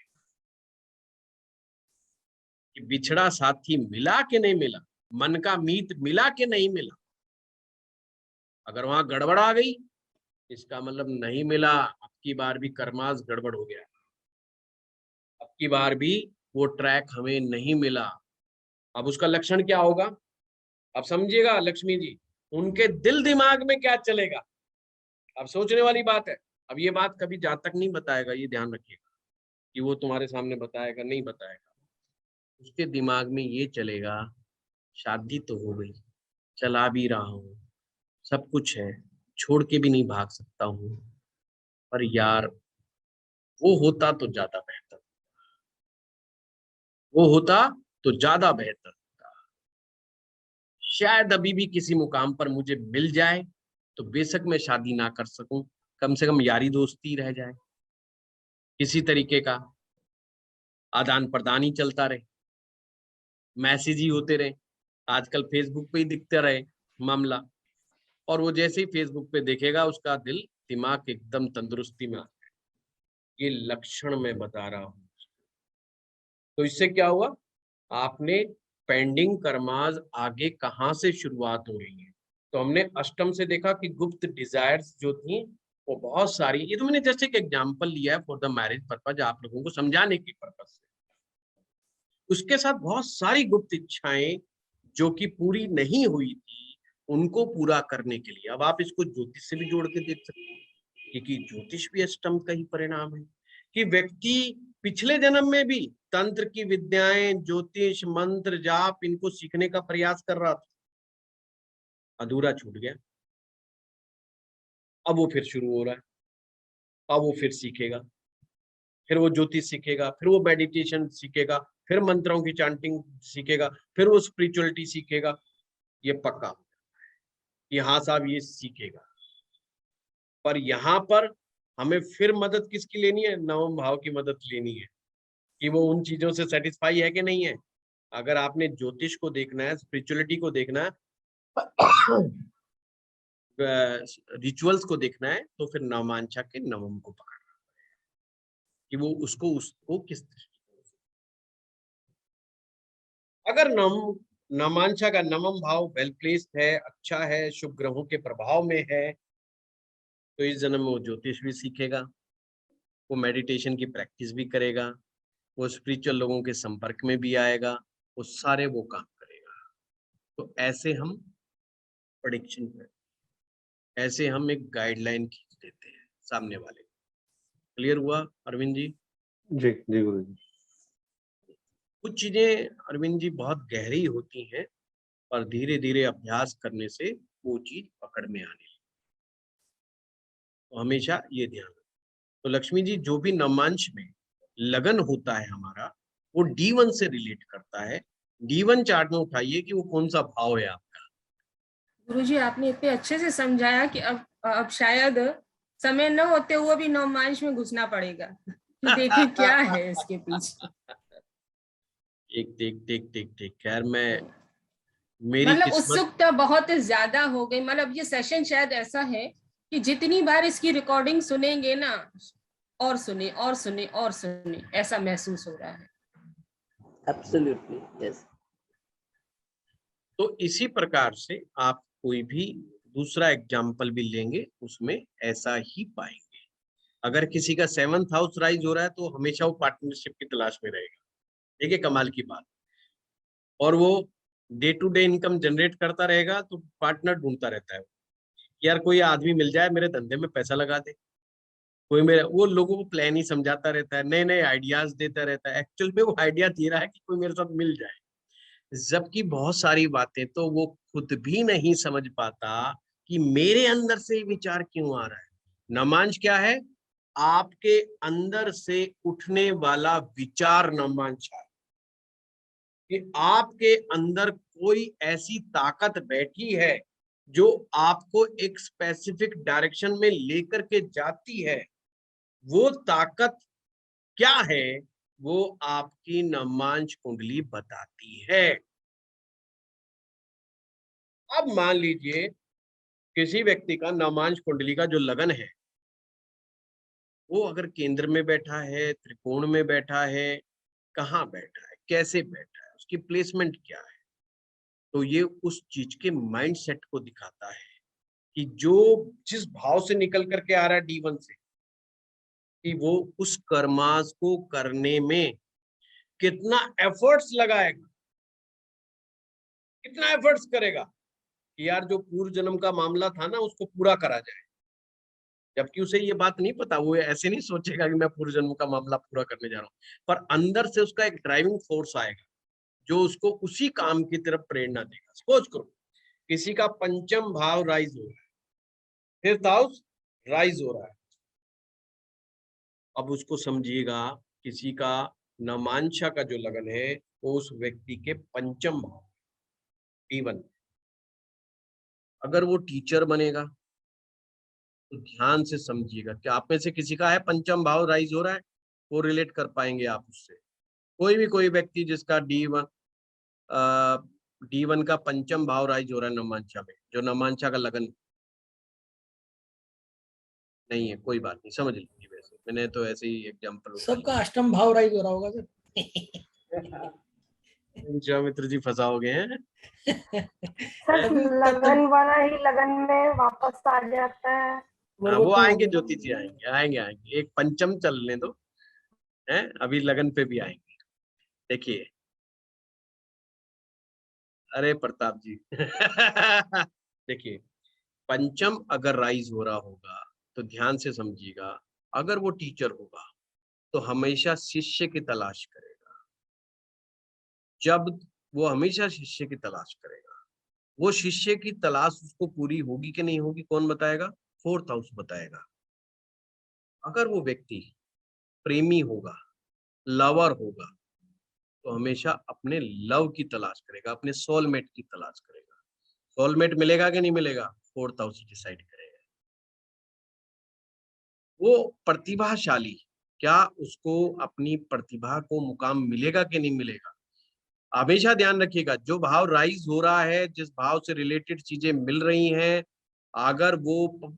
कि बिछड़ा साथी मिला कि नहीं मिला, मन का मीत मिला कि नहीं मिला। अगर वहां गड़बड़ आ गई इसका मतलब नहीं मिला, अब की बार भी कर्मास गड़बड़ हो गया, अब की बार भी वो ट्रैक हमें नहीं मिला। अब उसका लक्षण क्या होगा, अब समझिएगा लक्ष्मी जी, उनके दिल दिमाग में क्या चलेगा। अब सोचने वाली बात है। अब ये बात कभी जातक नहीं बताएगा, ये ध्यान रखिएगा कि वो तुम्हारे सामने बताएगा, नहीं बताएगा। उसके दिमाग में ये चलेगा, शादी तो हो गई, चला भी रहा हूँ, सब कुछ है, छोड़ के भी नहीं भाग सकता हूँ, पर यार वो होता तो ज्यादा बेहतर, वो होता तो ज्यादा बेहतर। शायद अभी भी किसी मुकाम पर मुझे मिल जाए तो बेशक मैं शादी ना कर सकूं, कम से कम यारी दोस्ती रह जाए, किसी तरीके का आदान प्रदान ही चलता रहे, मैसेज ही होते रहे, आजकल फेसबुक पे ही दिखते रहे मामला, और वो जैसे ही फेसबुक पे देखेगा उसका दिल दिमाग एकदम तंदुरुस्ती में आ जाए। ये लक्षण मैं बता रहा हूँ। तो इससे क्या हुआ, आपने पेंडिंग कर्माज आगे कहाँ से शुरुआत हो रही है। तो हमने अष्टम से देखा कि गुप्त डिजायर्स जो थी वो बहुत सारी, ये तो मैंने जस्ट एक एग्जांपल लिया है फॉर द मैरिज पर्पज, आप लोगों को समझाने के पर्पज से। उसके साथ बहुत सारी गुप्त इच्छाएं जो कि पूरी नहीं हुई थी, उनको पूरा करने के लिए, अब आप इसको ज्योतिष से भी जोड़ के देख सकते हैं, क्योंकि ज्योतिष भी अष्टम का ही परिणाम है कि व्यक्ति पिछले जन्म में भी तंत्र की विद्याएं, ज्योतिष, मंत्र, जाप, इनको सीखने का प्रयास कर रहा था, अधूरा छूट गया, अब वो फिर शुरू हो रहा है, अब वो फिर सीखेगा, फिर वो ज्योतिष सीखेगा, फिर वो मेडिटेशन सीखेगा, फिर मंत्रों की चांटिंग सीखेगा, फिर वो स्पिरिचुअलिटी सीखेगा, ये पक्का कि हाँ साहब ये सीखेगा। पर यहाँ पर हमें फिर मदद किसकी लेनी है, नवम भाव की मदद लेनी है कि वो उन चीजों से सेटिस्फाई है कि नहीं है। अगर आपने ज्योतिष को देखना है, स्पिरिचुअलिटी को देखना है, रिचुअल्स को देखना है, तो फिर नवमांशा के नवम को पकड़ना कि वो उसको किस दृष्टिकोण से। अगर नवमांशा का नवम भाव वेल प्लेस्ड है, अच्छा है, शुभ ग्रहों के प्रभाव में है, तो इस जन्म में वो ज्योतिष भी सीखेगा, वो मेडिटेशन की प्रैक्टिस भी करेगा, वो स्पिरिचुअल लोगों के संपर्क में भी आएगा, वो सारे वो काम करेगा। तो ऐसे हम प्रेडिक्शन करते हैं, ऐसे हम एक गाइडलाइन खींच देते हैं सामने वाले। क्लियर हुआ अरविंद जी? जी जी गुरु जी। कुछ चीजें अरविंद जी बहुत गहरी होती हैं, पर धीरे धीरे अभ्यास करने से वो चीज पकड़ में आने लगी। तो हमेशा ये ध्यान रखें। तो लक्ष्मी जी, जो भी नवमांश में लगन होता है हमारा, वो D1 से रिलेट करता है। D1 चार्ट में उठाइए कि वो कौन सा भाव है आपका। गुरुजी आपने इतने अच्छे से समझाया कि अब शायद समय न होते हुए भी नवमांश में घुसना पड़ेगा कि देखें क्या है इसके पीछे। एक देख देख देख देख, खैर मैं, मेरी मतलब किस्मत। उत्सुकता बहुत ज्यादा हो गई। मतलब ये सेशन शायद ऐसा है कि जितनी बार इसकी रिकॉर्डिंग सुनेंगे ना, और सुने और सुने और सुने, ऐसा महसूस हो रहा है। Absolutely, yes. तो इसी प्रकार से आप कोई भी दूसरा एग्जाम्पल भी लेंगे, उसमें ऐसा ही पाएंगे। अगर किसी का 7th हाउस राइज हो रहा है तो हमेशा वो पार्टनरशिप की तलाश में रहेगा। देखिए कमाल की बात। और वो day to day income generate करता रहेगा तो पार्टनर ढूंढता रहता है, यार कोई आदमी मिल जाए मेरे धंधे में पैसा लगा दे, कोई मेरे, वो लोगों को प्लान ही समझाता रहता है, नए नए आइडियाज देता रहता है। एक्चुअल में वो आइडिया दे रहा है कि कोई मेरे साथ मिल जाए, जबकि बहुत सारी बातें तो वो खुद भी नहीं समझ पाता कि मेरे अंदर से विचार क्यों आ रहा है। नमांश क्या है? आपके अंदर से उठने वाला विचार नमांश है कि आपके अंदर कोई ऐसी ताकत बैठी है जो आपको एक स्पेसिफिक डायरेक्शन में लेकर के जाती है। वो ताकत क्या है? वो आपकी नमांश कुंडली बताती है। अब मान लीजिए किसी व्यक्ति का नवमांश कुंडली का जो लगन है, वो अगर केंद्र में बैठा है, त्रिकोण में बैठा है, कहाँ बैठा है, कैसे बैठा है, उसकी प्लेसमेंट क्या है, तो ये उस चीज के माइंड सेट को दिखाता है कि जो जिस भाव से निकल करके आ रहा है D1 से, कि वो उस कर्मास को करने में कितना एफर्ट्स लगाएगा, कितना एफर्ट्स करेगा कि यार जो पूर्व जन्म का मामला था ना उसको पूरा करा जाए। जबकि उसे ये बात नहीं पता, वो ऐसे नहीं सोचेगा कि मैं पूर्व जन्म का मामला पूरा करने जा रहा हूँ, पर अंदर से उसका एक ड्राइविंग फोर्स आएगा जो उसको उसी काम की तरफ प्रेरणा देगा। सपोज करो किसी का पंचम भाव राइज हो रहा है, 5th हाउस राइज हो रहा है, अब उसको समझिएगा, किसी का नमांशा का जो लगन है वो उस व्यक्ति के पंचम भाव D1। अगर वो टीचर बनेगा तो ध्यान से समझिएगा कि आप में से किसी का है पंचम भाव राइज हो रहा है, वो रिलेट कर पाएंगे आप उससे। कोई व्यक्ति जिसका D1 का पंचम भाव राइज हो रहा है नमांशा में, जो नमांशा का लगन नहीं है, कोई बात नहीं, समझ लीजिए। वैसे मैंने तो ऐसे ही एग्जाम्पल सबका अष्टम भाव राइज हो रहा होगा सर। मित्र जी फंसाओगे हैं। सर लगन वाला ही लगन में वापस आ जाता है। हाँ, वो आएंगे, ज्योति जी आएंगे। एक पंचम चलने दो, हैं, अभी लगन पे भी आएंगे। देखिए, अरे प्रताप जी देखिए, पंचम अगर राइज हो रहा होगा तो ध्यान से समझिएगा, अगर वो टीचर होगा तो हमेशा शिष्य की तलाश करेगा। जब वो हमेशा शिष्य की तलाश करेगा, वो शिष्य की तलाश उसको पूरी होगी कि नहीं होगी कौन बताएगा? फोर्थ हाउस बताएगा। अगर वो व्यक्ति प्रेमी होगा, लवर होगा, तो हमेशा अपने लव की तलाश करेगा, अपने सोलमेट की तलाश करेगा। सोलमेट मिलेगा कि नहीं मिलेगा, फोर्थ हाउस डिसाइड करेगा। वो प्रतिभाशाली, क्या उसको अपनी प्रतिभा को मुकाम मिलेगा कि नहीं मिलेगा। हमेशा ध्यान रखिएगा, जो भाव राइज हो रहा है, जिस भाव से रिलेटेड चीजें मिल रही हैं, अगर वो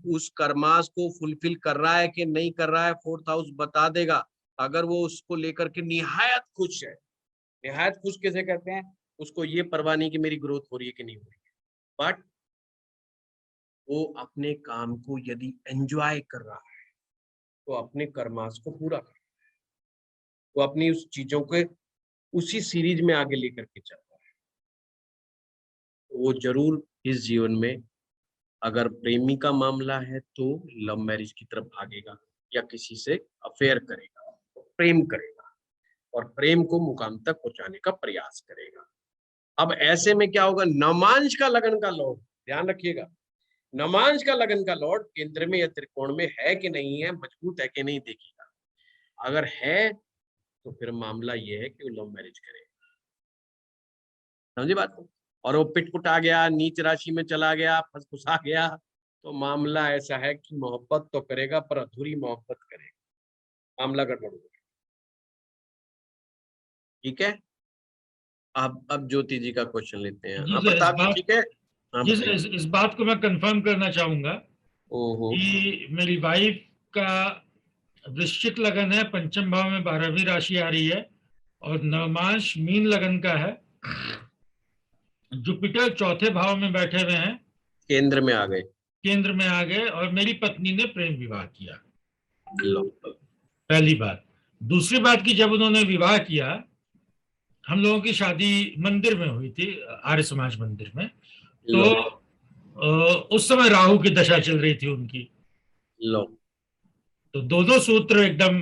उस कर्मास को फुलफिल कर रहा है कि नहीं कर रहा है, फोर्थ हाउस बता देगा। अगर वो उसको लेकर के निहायत खुश है, निहायत खुश कैसे कहते हैं, उसको ये परवाह नहीं कि मेरी ग्रोथ हो रही है कि नहीं हो रही है, बट वो अपने काम को यदि एंजॉय कर रहा है तो अपने कर्मास को पूरा कर रहा है, वो अपनी उस चीजों के उसी सीरीज में आगे लेकर के चल रहा है। तो वो जरूर इस जीवन में, अगर प्रेमी का मामला है तो लव मैरिज की तरफ भागेगा, या किसी से अफेयर करेगा, प्रेम करेगा और प्रेम को मुकाम तक पहुंचाने का प्रयास करेगा। अब ऐसे में क्या होगा, नमांश का लगन का लॉर्ड, ध्यान रखिएगा, नमांश का लगन का लॉर्ड केंद्र में या त्रिकोण में है कि नहीं है, मजबूत है कि नहीं देखिएगा। अगर है तो फिर मामला ये है कि वो लव मैरिज करेगा। समझे बात को? और वो पिटपुटा गया, नीच राशि में चला गया, फंसफुसा गया, तो मामला ऐसा है कि मोहब्बत तो करेगा पर अधूरी मोहब्बत करेगा, मामला गड़बड़ हो गया। ठीक है, अब ज्योति जी का क्वेश्चन लेते हैं। हाँ प्रताप जी, ठीक है। हाँ जी बताइए। इस बात को मैं कंफर्म करना चाहूंगा ओहो, कि मेरी वाइफ का वृश्चिक लगन है, पंचम भाव में 12वीं राशि आ रही है, और नवमांश मीन लगन का है। जुपिटर चौथे भाव में बैठे हुए हैं, केंद्र में आ गए। केंद्र में आ गए, और मेरी पत्नी ने प्रेम विवाह किया। लो, पहली बात। दूसरी बात की, जब उन्होंने विवाह किया, हम लोगों की शादी मंदिर में हुई थी, आर्य समाज मंदिर में। तो उस समय राहु की दशा चल रही थी उनकी। लो, तो दोनों सूत्र एकदम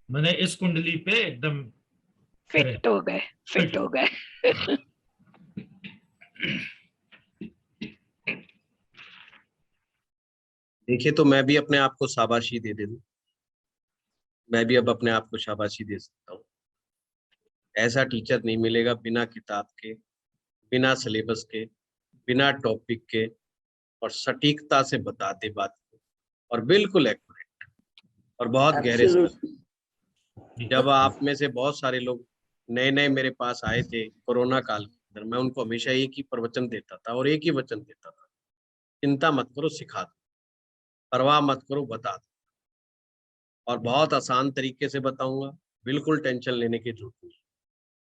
मैंने इस कुंडली पे एकदम फिट हो गए, फिट हो गए। देखिए, तो मैं भी अपने आप को शाबाशी दे दूं, मैं भी अब अपने आप को शाबाशी दे सकता हूँ। ऐसा टीचर नहीं मिलेगा बिना किताब के, बिना सिलेबस के, बिना टॉपिक के, और सटीकता से बताते बात को, और बिल्कुल एक्यूरेट और बहुत गहरे स्तर। जब आप में से बहुत सारे लोग नए नए मेरे पास आए थे कोरोना काल के अंदर, मैं उनको हमेशा एक ही प्रवचन देता था और एक ही वचन देता था, चिंता मत करो, सिखा दो, परवाह मत करो, बता दो, और बहुत आसान तरीके से बताऊंगा, बिल्कुल टेंशन लेने की जरूरत नहीं,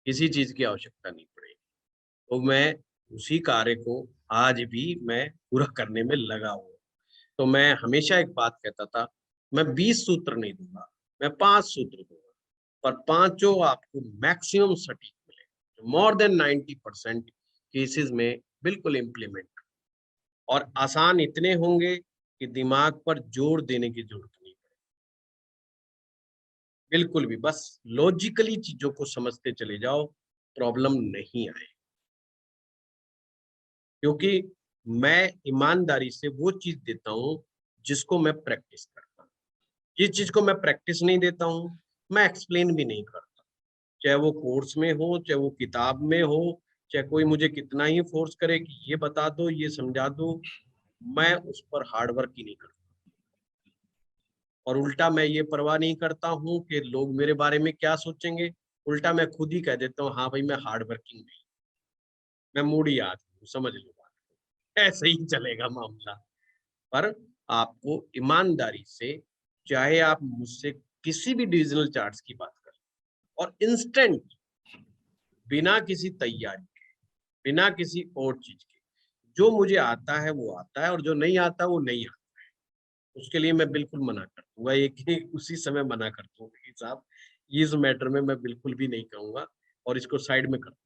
किसी चीज की आवश्यकता नहीं पड़ेगी। तो मैं उसी कार्य को आज भी मैं पूरा करने में लगा हूँ। तो मैं हमेशा एक बात कहता था, मैं 20 सूत्र नहीं दूंगा, मैं 5 सूत्र दूंगा, पर पांचों आपको मैक्सिमम सटीक मिले, मोर देन 90% केसेस में बिल्कुल इम्प्लीमेंट, और आसान इतने होंगे कि दिमाग पर जोर देने की जरूरत नहीं पड़ेगी, बिल्कुल भी, बस लॉजिकली चीजों को समझते चले जाओ, प्रॉब्लम नहीं आए। क्योंकि मैं ईमानदारी से वो चीज देता हूं जिसको मैं प्रैक्टिस करता हूं। जिस चीज को मैं प्रैक्टिस नहीं देता हूँ, मैं एक्सप्लेन भी नहीं करता, चाहे वो कोर्स में हो, चाहे वो किताब में हो, चाहे कोई मुझे कितना ही फोर्स करे कि ये बता दो, ये समझा दो, मैं उस पर हार्ड वर्क ही नहीं करता। और उल्टा मैं ये परवाह नहीं करता हूँ कि लोग मेरे बारे में क्या सोचेंगे, उल्टा मैं खुद ही कह देता हूँ, हाँ भाई मैं हार्ड वर्किंग नहीं, मैं मूडी आदमी हूँ, समझ लो बात, ऐसे ही चलेगा मामला। पर आपको ईमानदारी से, चाहे आप मुझसे किसी भी डिविजनल चार्ट्स की बात करें, और इंस्टेंट, बिना किसी तैयारी के, बिना किसी और चीज के, जो मुझे आता है वो आता है, और जो नहीं आता वो नहीं आता, उसके लिए मैं बिल्कुल मना कर दूंगा, एक ही उसी समय मना कर दूंगा कि साहब इस मैटर में मैं बिल्कुल भी नहीं कहूंगा और इसको साइड में कर दूंगा।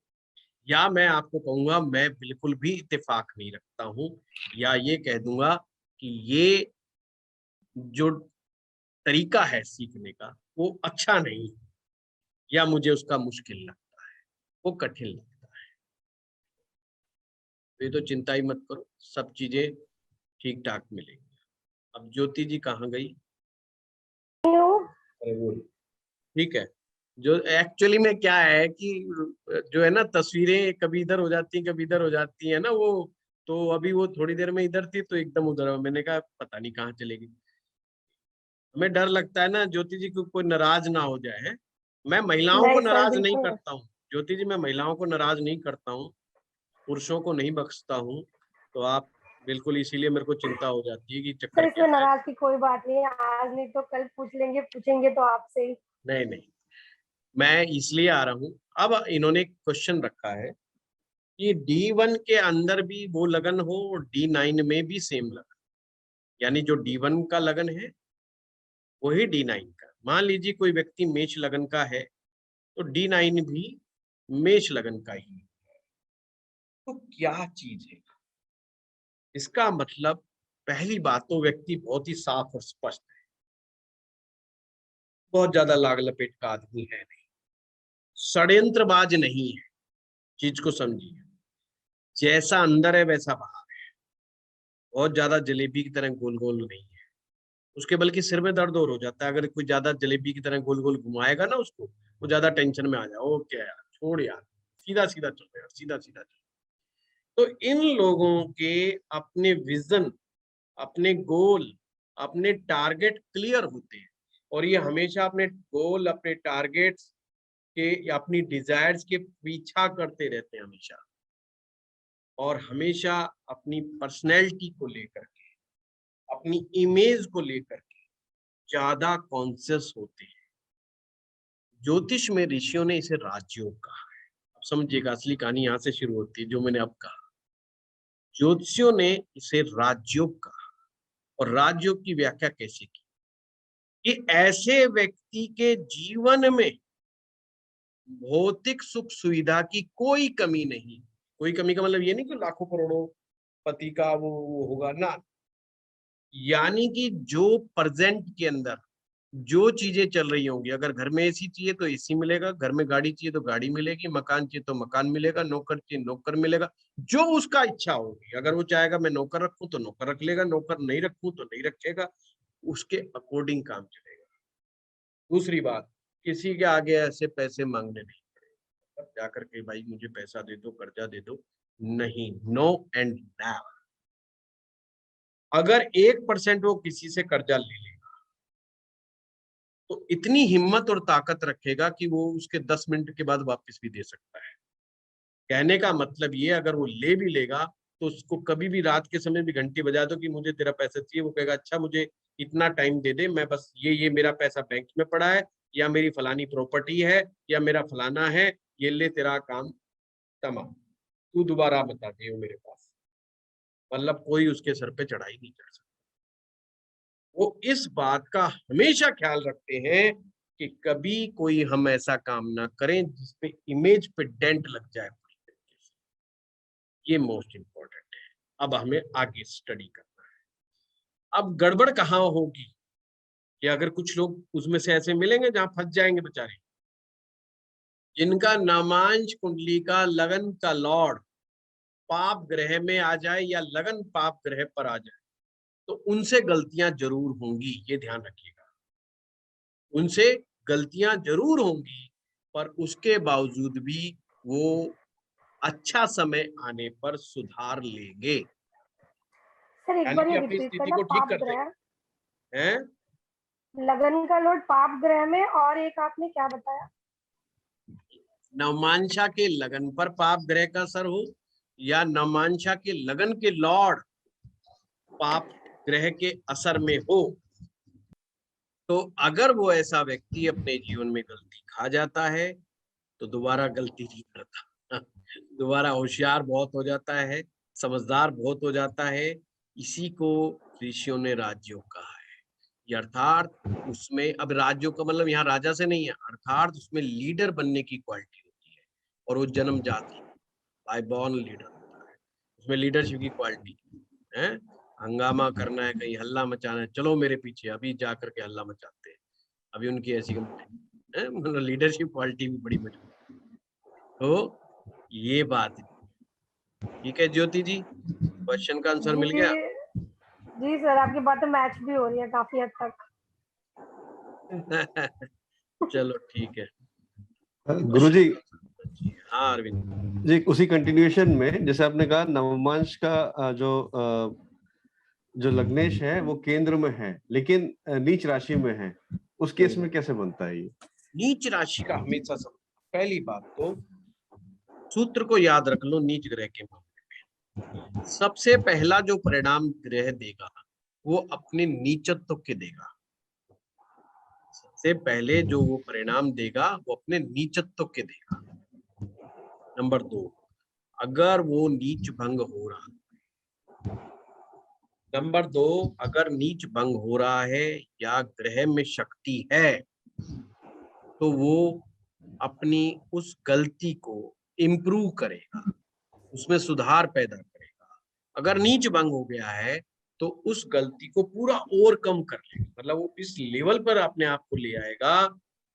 या मैं आपको कहूंगा मैं बिल्कुल भी इत्तेफाक नहीं रखता हूं, या ये कह दूंगा कि ये जो तरीका है सीखने का वो अच्छा नहीं है, या मुझे उसका मुश्किल लगता है, वो कठिन लगता है। तो ये तो चिंता ही मत करो, सब चीजें ठीक ठाक मिलेंगी। अब ज्योति जी कहाँ गई? अरे वो ठीक है। जो एक्चुअली में क्या है कि जो है ना, तस्वीरें कभी इधर हो जाती हैं, कभी इधर हो जाती है ना, वो तो अभी वो थोड़ी देर में इधर थी तो एकदम उधर, मैंने कहा पता नहीं कहाँ चलेगी। हमें डर लगता है ना ज्योति जी को कोई नाराज ना हो जाए। मैं महिलाओं को नहीं सर, नाराज नहीं बिल्कुल करता हूँ ज्योति जी, मैं महिलाओं को नाराज नहीं करता हूँ, पुरुषों को नहीं बख्शता हूँ। तो आप बिल्कुल, इसीलिए मेरे को चिंता हो जाती है कि चक्कर सर, क्या इसमें है। नाराज की कोई बात नहीं है, आज नहीं तो कल पूछ लेंगे, पूछेंगे तो आपसे ही। नहीं नहीं, मैं इसलिए आ रहा हूँ। अब इन्होंने क्वेश्चन रखा है कि D1 के अंदर भी वो लगन हो और D9 में भी सेम लगन, यानी जो D1 का लगन है वही D9 का। मान लीजिए कोई व्यक्ति मेष लगन का है तो D9 भी मेष लगन का ही है। तो क्या चीज है इसका मतलब? पहली बात तो व्यक्ति बहुत ही साफ और स्पष्ट है, बहुत ज्यादा लाग लपेट का आदमी है नहीं, षड्यंत्रबाज नहीं है। चीज को समझिए, जैसा अंदर है वैसा बाहर, बहुत ज्यादा जलेबी की तरह गोल गोल नहीं है उसके, बल्कि सिर में दर्द और हो जाता है अगर कोई ज्यादा जलेबी की तरह गोल गोल घुमाएगा ना उसको, वो ज्यादा टेंशन में आ जाए, ओ क्या यार छोड़ यार, सीधा सीधा चलो यार, सीधा सीधा चलो। तो इन लोगों के अपने विजन, अपने गोल, अपने टारगेट क्लियर होते हैं, और ये हमेशा अपने गोल, अपने टारगेट्स के या अपनी डिजायर्स के पीछा करते रहते हैं हमेशा, और हमेशा अपनी पर्सनैलिटी को लेकर के, अपनी इमेज को लेकर के ज्यादा कॉन्शियस होते हैं। ज्योतिष में ऋषियों ने इसे राजयोग कहा है। अब समझिएगा, असली कहानी यहां से शुरू होती है जो मैंने अब कहा। ज्योतिषियों ने इसे राजयोग कहा, और राजयोग की व्याख्या कैसे की कि ऐसे व्यक्ति के जीवन में भौतिक सुख सुविधा की कोई कमी नहीं। कोई कमी का मतलब ये नहीं कि लाखों करोड़ों पति का वो होगा ना, यानी कि जो प्रेजेंट के अंदर जो चीजें चल रही होंगी, अगर घर में एसी चाहिए तो एसी मिलेगा, घर में गाड़ी चाहिए तो गाड़ी मिलेगी, मकान चाहिए तो मकान मिलेगा, नौकर चाहिए नौकर मिलेगा, जो उसका इच्छा होगी। अगर वो चाहेगा मैं नौकर रखूं तो नौकर रख लेगा, नौकर नहीं रखूं तो नहीं रखेगा, उसके अकॉर्डिंग काम चलेगा। दूसरी बात, किसी के आगे ऐसे पैसे मांगने नहीं पड़ेगा, अब जाकर के भाई मुझे पैसा दे दो, कर्जा दे दो, नहीं, नो एंड नेवर। अगर 1% वो किसी से कर्जा ले लेगा तो इतनी हिम्मत और ताकत रखेगा कि वो उसके 10 मिनट के बाद वापस भी दे सकता है। कहने का मतलब ये, अगर वो ले भी लेगा तो उसको कभी भी रात के समय भी घंटी बजा दो कि मुझे तेरा पैसा चाहिए, वो कहेगा अच्छा मुझे इतना टाइम दे दे, मैं बस ये मेरा पैसा बैंक में पड़ा है, या मेरी फलानी प्रॉपर्टी है, या मेरा फलाना है, ये ले तेरा काम तमाम, तू दोबारा बता दे मेरे पास। मतलब कोई उसके सर पे चढ़ाई नहीं कर सकता। वो इस बात का हमेशा ख्याल रखते हैं कि कभी कोई हम ऐसा काम ना करें जिसपे इमेज पे डेंट लग जाए पूरी तरीके से। ये मोस्ट इंपॉर्टेंट है। अब हमें आगे स्टडी करना है। अब गड़बड़ कहाँ होगी कि अगर कुछ लोग उसमें से ऐसे मिलेंगे जहां फंस जाएंगे बेचारे, जिनका नामांश कुंडली का लगन का लॉर्ड पाप ग्रह में आ जाए या लगन पाप ग्रह पर आ जाए, तो उनसे गलतियां जरूर होंगी, ये ध्यान रखिएगा। उनसे गलतियां जरूर होंगी, पर उसके बावजूद भी वो अच्छा समय आने पर सुधार लेंगे, सर एक यानी बार कि ये अपनी रिपीट स्थिति करना, को ठीक पाप कर ग्रह, देंगे। हैं? लगन का लॉर्ड पाप ग्रह में, और एक आपने क्या बताया? नवमांशा के लगन पर पाप ग्रह का असर हो, या नवमांशा के लगन के लॉर्ड पाप ग्रह के असर में हो, तो अगर वो ऐसा व्यक्ति अपने जीवन में गलती खा जाता है तो दोबारा गलती नहीं करता, दोबारा होशियार बहुत हो जाता है, समझदार बहुत हो जाता है। इसी को ऋषियों ने राजयोग कहा है। ये अर्थात उसमें, अब राजयोग का मतलब यहाँ राजा से नहीं है, अर्थात उसमें लीडर बनने की क्वालिटी होती है, और वो जन्म जाती बाय बॉर्न लीडर होता है, उसमें लीडरशिप की क्वालिटी है। हंगामा करना है, कहीं हल्ला मचाना है, चलो मेरे पीछे, अभी जा करके हल्ला मचाते हैं, अभी उनकी ऐसी है, मतलब लीडरशिप क्वालिटी भी बड़ी मजबूत। तो ये बात है। ठीक है ज्योति जी, क्वेश्चन का आंसर मिल गया? जी सर, आपकी बातें मैच भी हो रही है काफी हद तक। चलो ठीक है। गुरुजी, हाँ अरविंद जी उसी कंटिन्यूएशन में, जैसे आपने कहा नवमांश का जो लग्नेश है वो केंद्र में है लेकिन नीच राशि में है, उस केस में कैसे बनता है ये? नीच राशि का हमेशा पहली बात तो सूत्र को याद रख लो। नीच ग्रह के मामले में सबसे पहला जो परिणाम ग्रह देगा वो अपने नीचत्व के देगा। सबसे पहले जो वो परिणाम देगा वो अपने नीचत्व के देगा। नंबर 2, अगर वो नीच भंग हो रहा, नंबर 2 अगर नीच भंग हो रहा है या ग्रह में शक्ति है तो वो अपनी उस गलती को इम्प्रूव करेगा, उसमें सुधार पैदा करेगा। अगर नीच भंग हो गया है तो उस गलती को पूरा ओवरकम कर लेगा, मतलब वो इस लेवल पर अपने आप को ले आएगा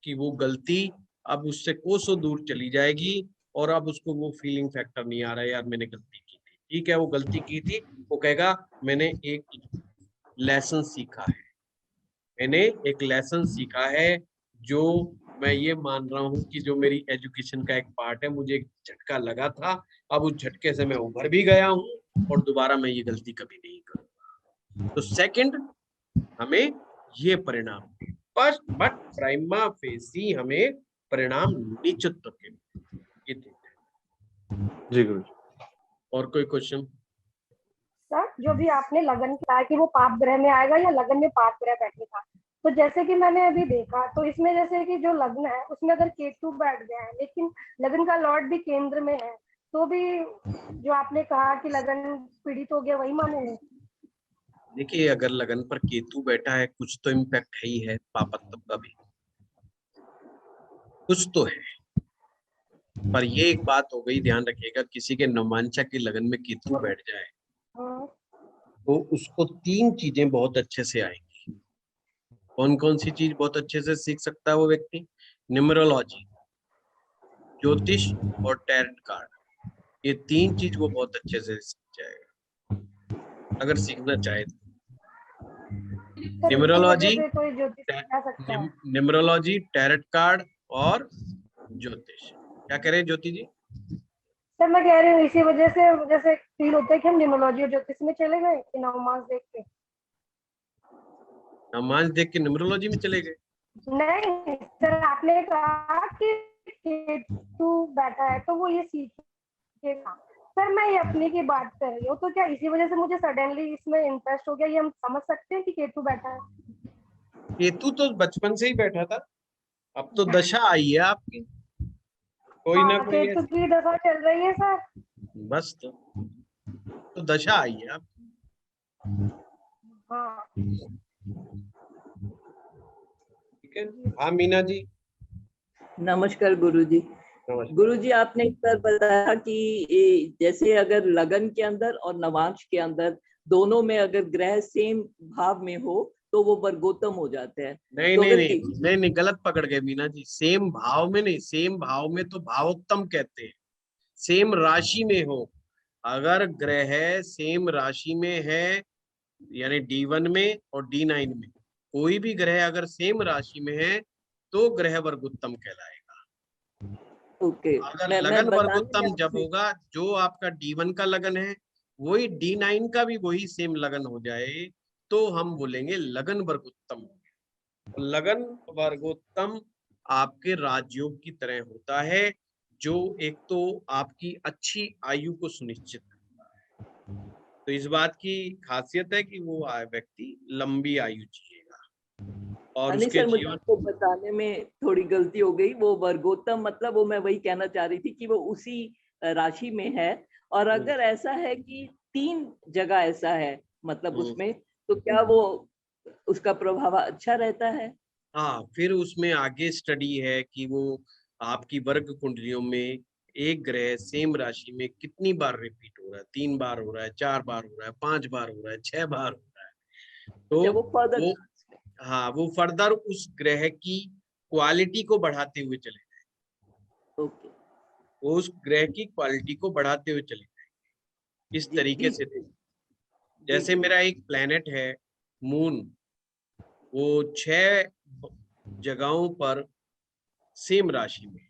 कि वो गलती अब उससे कोसों दूर चली जाएगी, और अब उसको वो फीलिंग फैक्टर नहीं आ रहा है यार मैंने गलती की थी। ठीक है, वो गलती की थी, वो कहेगा मैंने एक लेसन सीखा है, मैंने एक लेसन सीखा है, जो मैं ये मान रहा हूँ कि जो मेरी एजुकेशन का एक पार्ट है, मुझे एक झटका लगा था, अब उस झटके से मैं उभर भी गया हूँ और दोबारा मैं ये गलती कभी नहीं करूंगा। तो सेकंड हमें ये परिणाम, बट प्राइमा फेसी हमें परिणाम निश्चित के ये देते हैं। जी गुरु। और कोई क्वेश्चन? सर जो भी आपने लगन कहा कि वो पाप ग्रह में आएगा या लगन में पाप ग्रह बैठेगा, तो जैसे कि मैंने अभी देखा तो इसमें जैसे कि जो लग्न है उसमें अगर केतु बैठ गया है लेकिन लगन का लॉर्ड भी केंद्र में है, तो भी जो आपने कहा कि लगन पीड़ित हो गया वही मानेंगे? देखिए अगर लगन पर केतु बैठा है कुछ तो इम्पैक्ट है ही है, पापत्व का भी कुछ तो है। पर ये एक बात हो गई, ध्यान रखिएगा, किसी के नवमांशा की लगन में केतु बैठ जाए तो उसको 3 चीजें बहुत अच्छे से आएंगी। कौन कौन सी चीज बहुत अच्छे से सीख सकता है वो व्यक्ति? न्यूमरोलॉजी, ज्योतिष और टैरेट कार्ड, ये 3 चीज वो बहुत अच्छे से सीख जाएगा अगर सीखना चाहे तो। न्यूमरोलॉजी, कोई ज्योतिष सिखा सकता है? न्यूमरोलॉजी, टैरेट कार्ड और ज्योतिष। क्या कह रहे हैं ज्योति जी? सर मैं कह रही हूँ इसी वजह से जैसे फील होता है कि हम न्यूमरोलॉजी और ज्योतिष में चले गए कि नवमास देख के। नवमांश देख के न्यूमरोलॉजी में चले गए? नहीं सर, आपने कहा कि केतु बैठा है तो वो ये सीखेगा। सर मैं ये अपने की बात कर रही हूँ, तो क्या इसी वजह से मुझे सडनली इसमें इंटरेस्ट हो गया, ये हम समझ सकते हैं कि केतु बैठा है? केतु तो बचपन से ही बैठा था, अब तो दशा आई है आपकी, कोई ना कोई केतु की दशा चल रही है सर। बस तो दशा आई है आपकी। हाँ ठीक है। हाँ मीना जी। नमस्कार गुरुजी। गुरुजी आपने एक बार बताया कि जैसे अगर लगन के अंदर और नवांश के अंदर दोनों में अगर ग्रह सेम भाव में हो तो वो वर्गोत्तम हो जाते हैं। नहीं तो नहीं नहीं नहीं नहीं, गलत पकड़ गए मीना जी। सेम भाव में नहीं, सेम भाव में तो भावोत्तम कहते हैं। सेम राशि में हो, अगर ग्रह सेम राशि में है यानी D1 में और D9 में, कोई भी ग्रह अगर सेम राशि में है तो ग्रह वर्ग उत्तम कहलाएगा। ओके, अगर मैं लगन वर्ग बताने उत्तम में जब आपसे होगा, जो आपका D1 का लगन है वही D9 का भी वही सेम लगन हो जाए तो हम बोलेंगे लगन वर्ग उत्तम हो गया। लगन वर्गोत्तम आपके राजयोग की तरह होता है, जो एक तो आपकी अच्छी आयु को सुनिश्चित करता है। तो इस बात की खासियत है कि वो व्यक्ति लंबी आयु जिएगा और नहीं उसके सर, मुझे जीवन। आपको बताने में थोड़ी गलती हो गई। वो वर्गोत्तम मतलब वो मैं वही कहना चाह रही थी कि वो उसी राशि में है, और अगर ऐसा है कि 3 जगह ऐसा है मतलब उसमें, तो क्या वो उसका प्रभाव अच्छा रहता है? हाँ, फिर उसमें आगे स्टडी है कि वो आपकी वर्ग कुंडलियों में एक ग्रह सेम राशि में कितनी बार रिपीट हो रहा है, 3 बार हो रहा है, 4 बार हो रहा है, 5 बार हो रहा है, 6 बार हो रहा है। तो वो फर्दर वो, हाँ, वो फर्दर उस ग्रह की क्वालिटी को बढ़ाते हुए चले जाए। ओके, वो उस ग्रह की क्वालिटी को बढ़ाते हुए चले जाए। इस तरीके से जैसे मेरा एक प्लेनेट है मून, वो 6 जगहों पर सेम राशि में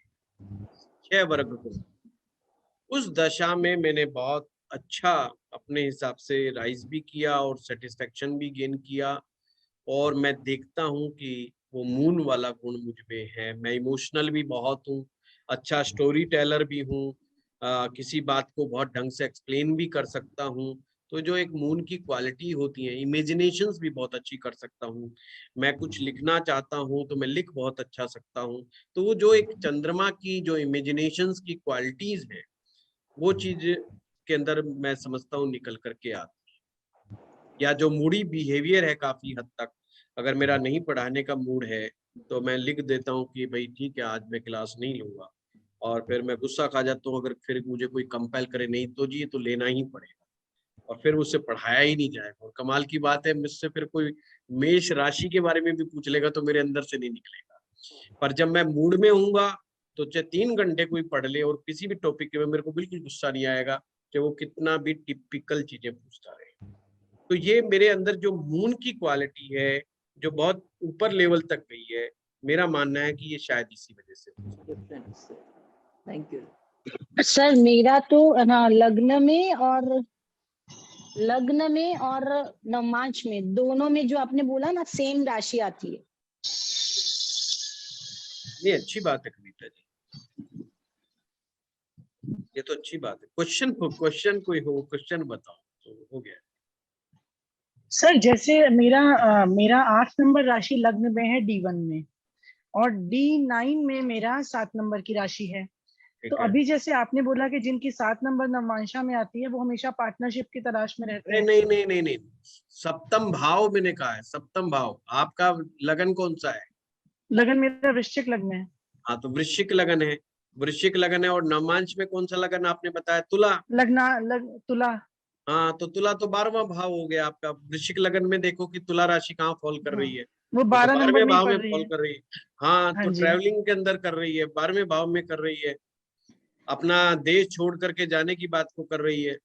6 वर्ग को, उस दशा में मैंने बहुत अच्छा अपने हिसाब से राइज भी किया और सेटिस्फेक्शन भी गेन किया। और मैं देखता हूँ कि वो मून वाला गुण मुझ में है। मैं इमोशनल भी बहुत हूँ, अच्छा स्टोरी टेलर भी हूँ, किसी बात को बहुत ढंग से एक्सप्लेन भी कर सकता हूँ। तो जो एक मून की क्वालिटी होती है, इमेजिनेशंस भी बहुत अच्छी कर सकता हूँ। मैं कुछ लिखना चाहता हूँ तो मैं लिख बहुत अच्छा सकता हूँ। तो वो जो एक चंद्रमा की जो इमेजिनेशंस की क्वालिटीज है, वो चीज के अंदर मैं समझता हूँ निकल करके आती है। या जो मूडी बिहेवियर है काफी हद तक, अगर मेरा नहीं पढ़ाने का मूड है तो मैं लिख देता हूँ कि भाई ठीक है, आज मैं क्लास नहीं लूंगा। और फिर मैं गुस्सा खा जाता हूँ, अगर फिर मुझे कोई कंपेल करे, नहीं तो जी ये तो लेना ही पड़ेगा, और फिर मुझसे पढ़ाया ही नहीं जाएगा। और कमाल की बात है, मुझसे फिर कोई मेष राशि के बारे में भी पूछ लेगा तो मेरे अंदर से नहीं निकलेगा। पर जब मैं मूड में हूँगा तो चाहे 3 घंटे कोई पढ़ ले और किसी भी टॉपिक के में मेरे को बिल्कुल गुस्सा नहीं आएगा, चाहे वो कितना भी टिपिकल चीजें पूछता रहे। तो ये मेरे अंदर जो मून की क्वालिटी है, जो बहुत ऊपर लेवल तक गई है, मेरा मानना है कि ये शायद इसी वजह से। Thank you sir. मेरा तो ना लग्न में और नवमांश में, दोनों में जो आपने बोला ना सेम राशि आती है। ये अच्छी बात है कविता जी, ये तो अच्छी बात है। क्वेश्चन कोई हो, क्वेश्चन बताओ तो हो गया। सर जैसे मेरा 8 नंबर राशि लग्न में है D1 में, और D9 में मेरा 7 नंबर की राशि है। तो अभी जैसे आपने बोला कि जिनकी 7 नंबर नवमांशा में आती है वो हमेशा पार्टनरशिप की तलाश में रहते हैं। नहीं, सप्तम भाव मैंने कहा है, सप्तम भाव। आपका लगन कौन सा है? लगन मेरा वृश्चिक लग्न है। हाँ, तो वृश्चिक लगन है, वृश्चिक लगन है। और नवमांश में कौन सा लगन आपने बताया? तुला। तुला। हाँ, तो तुला तो 12वां भाव हो गया आपका। वृश्चिक लगन में देखो कि तुला राशि कहाँ फॉल कर रही है, वो तो 12 नंबर 12वें में ही भाव पड़ में रही फॉल है। कर रही है। हाँ, हाँ तो जी। ट्रैवलिंग के अंदर कर रही है, 12वें भाव में कर रही है, अपना देश छोड़ करके जाने की बात को कर रही है,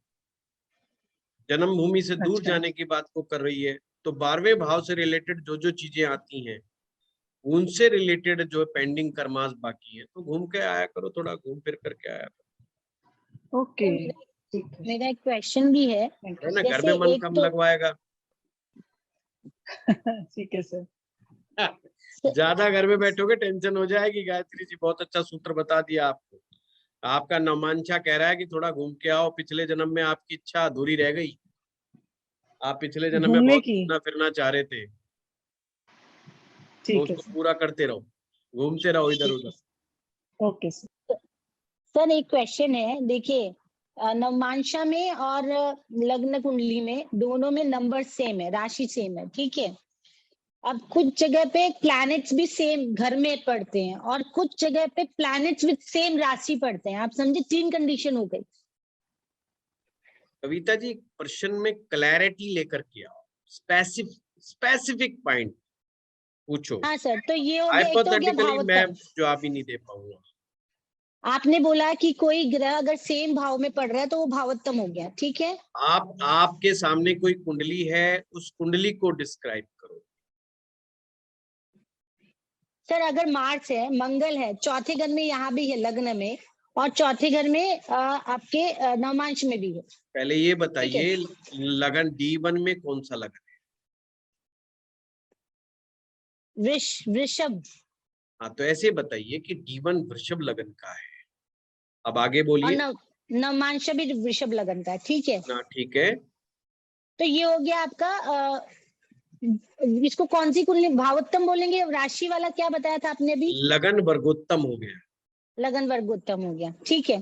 जन्मभूमि से दूर अच्छा। जाने की बात को कर रही है। तो 12वें भाव से रिलेटेड जो जो चीजें आती हैं, उनसे रिलेटेड जो पेंडिंग कर्मास बाकी है, तो घूम के आया करो, थोड़ा घूम फिर करके आया करो। ओके, मेरा एक क्वेश्चन भी है ना, घर में जैसे मन एक कम तो लगवाएगा। ठीक है सर। ज्यादा घर में बैठोगे टेंशन हो जाएगी। गायत्री जी बहुत अच्छा सूत्र बता दिया आपको। आपका नवमांशा कह रहा है कि थोड़ा घूम के आओ, पिछले जन्म में आपकी इच्छा अधूरी रह गई, आप पिछले जन्म में घूमने बहुत की। घूमना फिरना चाह रहे थे, तो ठीक है उसको सर। पूरा करते रहो, घूमते रहो इधर उधर। Okay sir. सर एक क्वेश्चन है, देखिए नवमांशा में और लग्न कुंडली में दोनों में नंबर सेम है, राशि सेम है, ठीक है। अब कुछ जगह पे प्लैनेट्स भी सेम घर में पड़ते हैं और कुछ जगह पे प्लैनेट्स विद सेम राशि पड़ते हैं। आप समझे, 3 कंडीशन हो गई। कविता जी, प्रश्न में क्लैरिटी लेकर के आओ, स्पेसिफिक पॉइंट पूछो। हाँ सर, तो ये हो गया, एक तो हो गया हाइपोथेटिकली मैं भावोत्तम। जवाब ही नहीं दे पाऊंगा। आपने बोला कि कोई ग्रह अगर सेम भाव में पड़ रहा है तो वो भावोत्तम हो गया, ठीक है। आपके सामने कोई कुंडली है, उस कुंडली को डिस्क्राइब करो। सर अगर मार्स है, मंगल है, चौथे घर में यहाँ भी है लग्न में, और चौथे घर में आपके नवमांश में भी है। पहले ये बताइए लगन D1 में कौन सा लगन है? वृषभ। हाँ, तो ऐसे बताइए कि D1 वृषभ लगन का है। अब आगे और बोलिए। नवमांश भी वृषभ लगन का है, ठीक है ना, ठीक है। तो ये हो गया आपका इसको कौन सी कुंडली भावोत्तम बोलेंगे? राशि वाला क्या बताया था आपने अभी? लगन वर्गोत्तम हो गया। लगन वर्गोत्तम हो गया, ठीक है।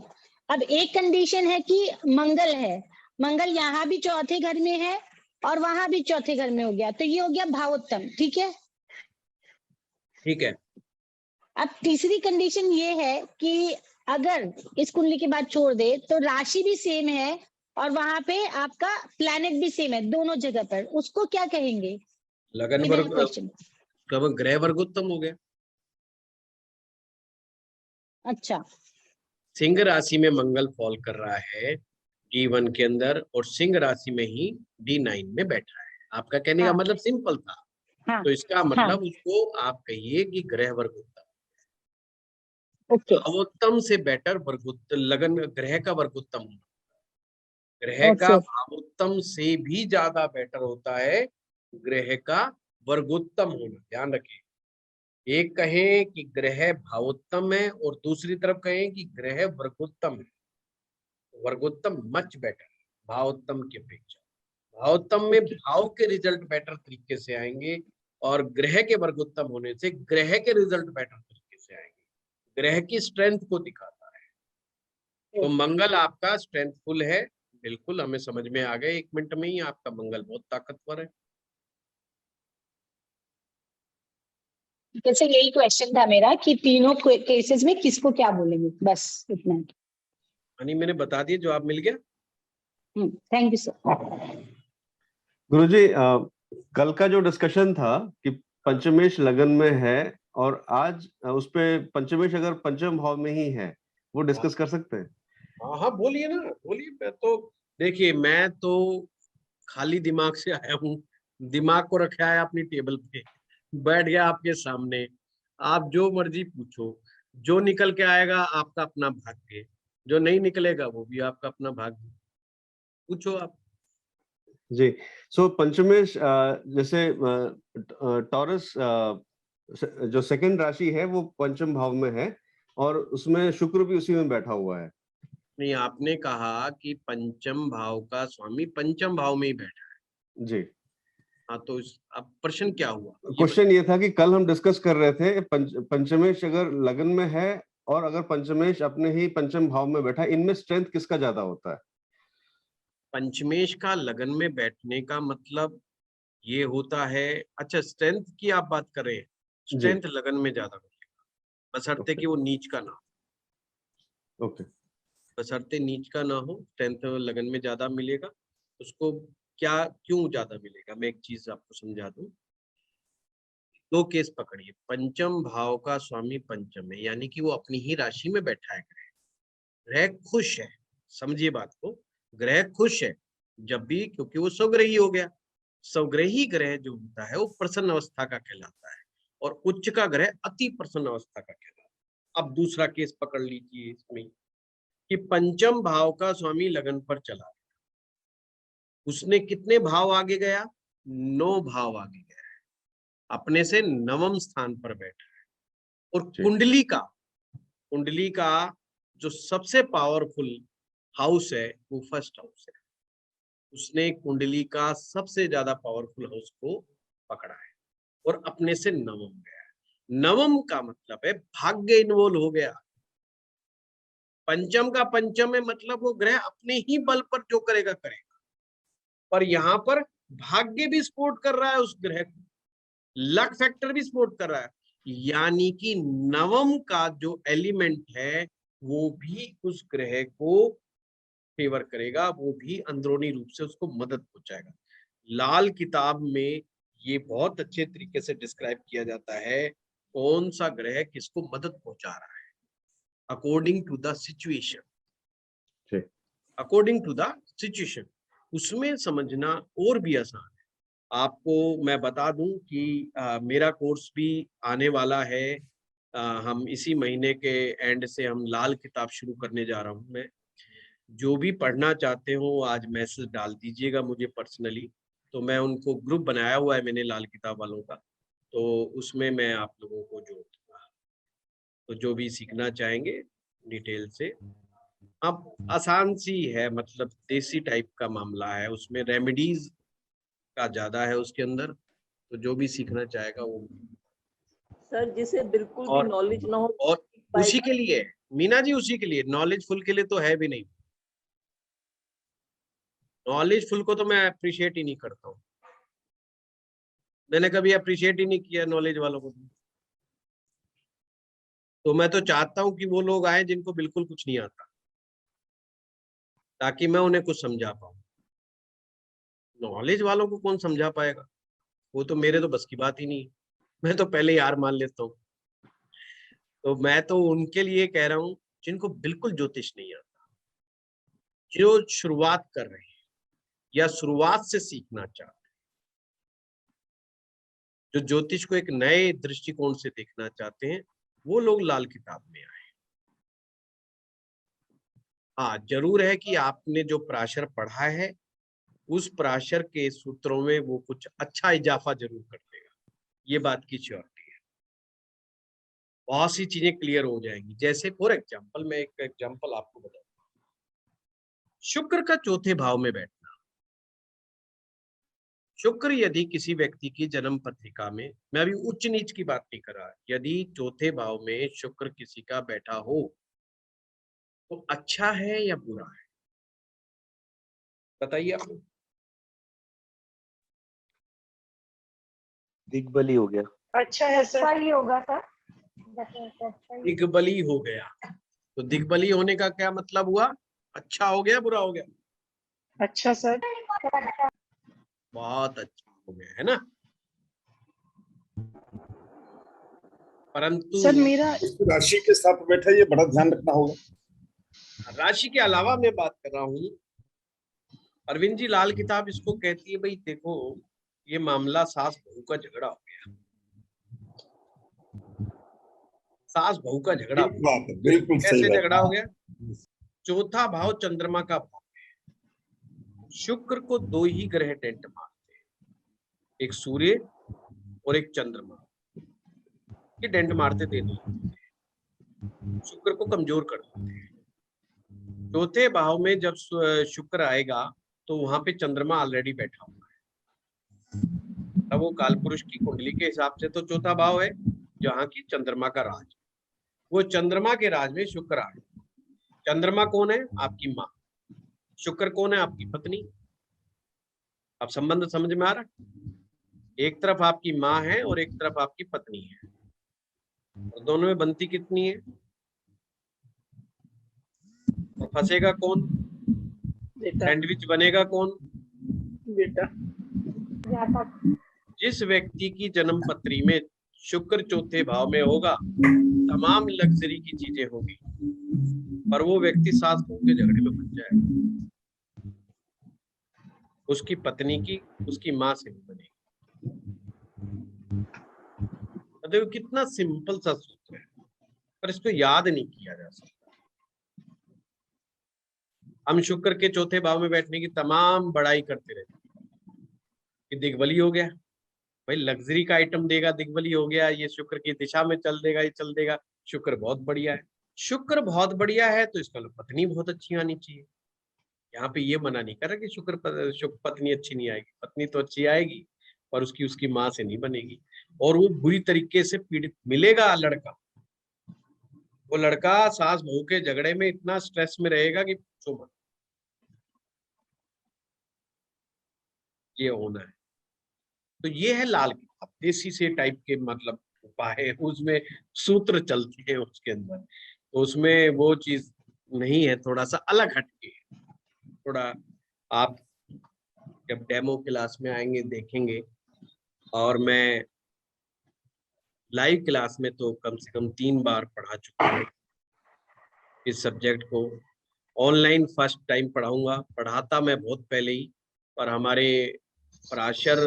अब एक कंडीशन है कि मंगल है, मंगल यहाँ भी चौथे घर में है और वहां भी चौथे घर में हो गया, तो ये हो गया भावोत्तम, ठीक है। ठीक है। अब तीसरी कंडीशन ये है कि अगर इस कुंडली की बात छोड़ दे तो राशि भी सेम है और वहां पे आपका प्लैनेट भी सेम है दोनों जगह पर, उसको क्या कहेंगे? लगन वर्ग ग्रह वर्गोत्तम हो गया। अच्छा, सिंह राशि में मंगल फॉल कर रहा है D1 के अंदर और सिंह राशि में ही D9 में बैठा है। आपका कहने का मतलब सिंपल था। हाँ, तो इसका मतलब उसको आप कहिए कि ग्रह वर्गोत्तम। भावोत्तम से बेटर वर्गोत्तम लगन ग्रह का वर्गोत्तम होना। ग्रह का भावोत्तम से भी ज्यादा बेटर होता है ग्रह का वर्गोत्तम होना। ध्यान रखिए, एक कहें कि ग्रह भावोत्तम है और दूसरी तरफ कहें कि ग्रह वर्गोत्तम है। वर्गोत्तम मच बेटर भावोत्तम की अपेक्षा। भावोत्तम में भाव के रिजल्ट बेटर तरीके से आएंगे और ग्रह के वर्गोत्तम होने से ग्रह के रिजल्ट बेटर तरीके से आएंगे। ग्रह की स्ट्रेंथ को दिखाता है। तो मंगल आपका स्ट्रेंथफुल है, बिल्कुल हमें समझ में आ गया 1 मिनट में ही। आपका मंगल बहुत ताकतवर है। जैसे यही क्वेश्चन था मेरा कि तीनों केसेस में किसको क्या बोलेंगे, बस इतना। यानी मैंने बता दिया, जवाब मिल गया। Thank you sir. गुरुजी, कल का जो डिस्कशन था कि पंचमेश लगन में है और आज उस पे पंचमेश अगर पंचम भाव में ही है, वो डिस्कस कर सकते हैं? हाँ हाँ, बोलिए ना, बोलिए। मैं तो देखिए, मैं तो खाली दिमाग से आया हूँ, दिमाग को रखा है अपनी टेबल पे, बैठ गया आपके सामने। आप जो मर्जी पूछो, जो निकल के आएगा आपका अपना भाग्य, जो नहीं निकलेगा वो भी आपका अपना भाग्य। पूछो आप। जी। सो पंचमेश जैसे टॉरस जो सेकंड राशि है वो पंचम भाव में है और उसमें शुक्र भी उसी में बैठा हुआ है। नहीं, आपने कहा कि पंचम भाव का स्वामी पंचम भाव में ही बैठा है। जी हाँ, तो अब प्रश्न क्या हुआ? क्वेश्चन ये था कि कल हम डिस्कस कर रहे थे पंचमेश अगर लगन में है और अगर पंचमेश अपने ही पंचम भाव में बैठा, इनमें स्ट्रेंथ किसका ज्यादा होता है? पंचमेश का लगन में बैठने का मतलब ये होता है, अच्छा स्ट्रेंथ की आप बात कर रहे हैं, स्ट्रेंथ लगन में ज्यादा मिलेगा बशर्ते कि वो नीच का ना हो। ओके, बशर्ते नीच का ना हो, स्ट्रेंथ लगन में ज्यादा मिलेगा। उसको क्या क्यों ज्यादा मिलेगा, मैं एक चीज आपको समझा दूं। दो केस पकड़िए, पंचम भाव का स्वामी पंचम है, यानी कि वो अपनी ही राशि में बैठा है। ग्रह खुश है, समझिए बात को, ग्रह खुश है जब भी, क्योंकि वो स्वग्रही हो गया। स्वग्रही ग्रह जो होता है वो प्रसन्न अवस्था का कहलाता है और उच्च का ग्रह अति प्रसन्न अवस्था का कहलाता है। अब दूसरा केस पकड़ लीजिए इसमें कि पंचम भाव का स्वामी लगन पर चला, उसने कितने भाव आगे गया? 9 भाव आगे गया है, अपने से 9वें स्थान पर बैठा है। और कुंडली का जो सबसे पावरफुल हाउस है वो फर्स्ट हाउस है। उसने कुंडली का सबसे ज्यादा पावरफुल हाउस को पकड़ा है और अपने से 9वें गया है। 9वें का मतलब है भाग्य इन्वॉल्व हो गया। पंचम का पंचम है, मतलब वो ग्रह अपने ही बल पर जो करेगा करेगा, पर यहाँ पर भाग्य भी सपोर्ट कर रहा है उस ग्रह को, लक फैक्टर भी सपोर्ट कर रहा है। यानी कि 9वें का जो एलिमेंट है वो भी उस ग्रह को फेवर करेगा, वो भी अंदरूनी रूप से उसको मदद पहुंचाएगा। लाल किताब में ये बहुत अच्छे तरीके से डिस्क्राइब किया जाता है कौन सा ग्रह किसको मदद पहुंचा रहा है, according to the situation. According to the situation, उसमें समझना और भी आसान है। आपको मैं बता दूं कि मेरा कोर्स भी आने वाला है। हम इसी महीने के एंड से हम लाल किताब शुरू करने जा रहा हूं मैं। जो भी पढ़ना चाहते हो आज मैसेज डाल दीजिएगा मुझे पर्सनली, तो मैं उनको ग्रुप बनाया हुआ है मैंने लाल किताब वालों का, तो उसमें मैं आप लोगों को जोड़ दूंगा। तो जो भी सीखना चाहेंगे डिटेल से, अब आसान सी है, मतलब देसी टाइप का मामला है, उसमें रेमेडीज का ज्यादा है उसके अंदर, तो जो भी सीखना चाहेगा वो। सर जिसे बिल्कुल भी और नॉलेज ना हो और उसी के लिए मीना जी, उसी के लिए नॉलेजफुल के लिए तो है भी नहीं। नॉलेजफुल को तो मैं अप्रिशिएट ही नहीं करता हूँ, मैंने कभी अप्रिशिएट ही नहीं किया नॉलेज वालों को। तो मैं तो चाहता हूँ कि वो लोग आए जिनको बिल्कुल कुछ नहीं आता, ताकि मैं उन्हें कुछ समझा पाऊँ। नॉलेज वालों को कौन समझा पाएगा, वो तो मेरे तो बस की बात ही नहीं, मैं तो पहले ही हार मान लेता हूँ। तो मैं तो उनके लिए कह रहा हूँ जिनको बिल्कुल ज्योतिष नहीं आता, जो शुरुआत कर रहे हैं या शुरुआत से सीखना चाहते हैं, जो ज्योतिष को एक नए दृष्टिकोण से देखना चाहते हैं, वो लोग लाल किताब में आए। हाँ जरूर है कि आपने जो प्राशर पढ़ा है उस प्राशर के सूत्रों में वो कुछ अच्छा इजाफा जरूर कर देगा, ये बात की श्योरिटी है। बहुत सी चीजें क्लियर हो जाएंगी। जैसे फॉर एग्जाम्पल, मैं एक एग्जाम्पल आपको बताऊं, शुक्र का चौथे भाव में बैठना। शुक्र यदि किसी व्यक्ति की जन्म पत्रिका में, मैं अभी उच्च नीच की बात नहीं कर रहा, यदि चौथे भाव में शुक्र किसी का बैठा हो तो अच्छा है या बुरा है, बताइए आप। दिग्बली हो गया। अच्छा है सर। सही होगा सर। अच्छा ही। दिग्बली हो गया, तो दिग्बली होने का क्या मतलब हुआ, अच्छा हो गया बुरा हो गया? अच्छा सर। बहुत अच्छा हो गया है ना। परंतु सर मेरा राशि के साथ बैठा, ये बड़ा ध्यान रखना होगा। राशि के अलावा मैं बात कर रहा हूँ, अरविंद जी लाल किताब इसको कहती है, भाई देखो ये मामला सास बहू का झगड़ा हो गया, सास बहू का झगड़ा हो गया। बात है, बिल्कुल सही कैसे बात। झगड़ा हो गया? चौथा भाव चंद्रमा का भाव है। शुक्र को दो ही ग्रह टेंट मारते हैं, एक सूर्य और एक चंद्रमा, ये डेंट मारते थे, शुक्र को कमजोर कर देते हैं। चौथे भाव में जब शुक्र आएगा तो वहां पे चंद्रमा ऑलरेडी बैठा हुआ है, तब वो कालपुरुष की कुंडली के हिसाब से तो चौथा भाव है जहाँ की चंद्रमा का राज, वो चंद्रमा के राज में शुक्र आए। चंद्रमा कौन है? आपकी माँ। शुक्र कौन है? आपकी पत्नी। अब संबंध समझ में आ रहा है? एक तरफ आपकी माँ है और एक तरफ आपकी पत्नी है, और दोनों में बनती कितनी है? और फंसेगा कौन? सैंडविच बनेगा कौन? बेटा। जिस व्यक्ति की जन्म पत्री में शुक्र चौथे भाव में होगा, तमाम लग्जरी की चीजें होगी, पर वो व्यक्ति सास बहू के झगड़े में फंस जाएगा, उसकी पत्नी की, उसकी माँ से नहीं बनेगी। देखो कितना सिंपल सा सूत्र है, पर इसको याद नहीं किया जा सकता। हम शुक्र के चौथे भाव में बैठने की तमाम बड़ाई करते रहते कि दिग्बली हो गया, भाई लग्जरी का आइटम देगा, दिग्बली हो गया, ये शुक्र की दिशा में चल देगा, ये चल देगा, शुक्र बहुत बढ़िया है। शुक्र बहुत बढ़िया है तो इसका पत्नी बहुत अच्छी आनी चाहिए। यहाँ पे ये मना नहीं कर रहा कि शुक्र पत्नी अच्छी नहीं आएगी, पत्नी तो अच्छी आएगी, पर उसकी माँ से नहीं बनेगी, और वो बुरी तरीके से पीड़ित मिलेगा लड़का। वो लड़का सास बहू के झगड़े में इतना स्ट्रेस में रहेगा कि पूछो मत। ये होना है। तो ये है लाल किताब, देसी से टाइप के मतलब उपाय, उसमें सूत्र चलते हैं उसके अंदर, तो उसमें वो चीज नहीं है, थोड़ा सा अलग हटके। थोड़ा आप जब डेमो क्लास में आएंगे देखेंगे, और मैं लाइव क्लास में तो कम से कम 3 बार पढ़ा चुका हूँ इस सब्जेक्ट को। ऑनलाइन फर्स्ट टाइम पढ़ाऊंगा, पढ़ाता मैं बहुत पहले ही, पर हमारे पराशर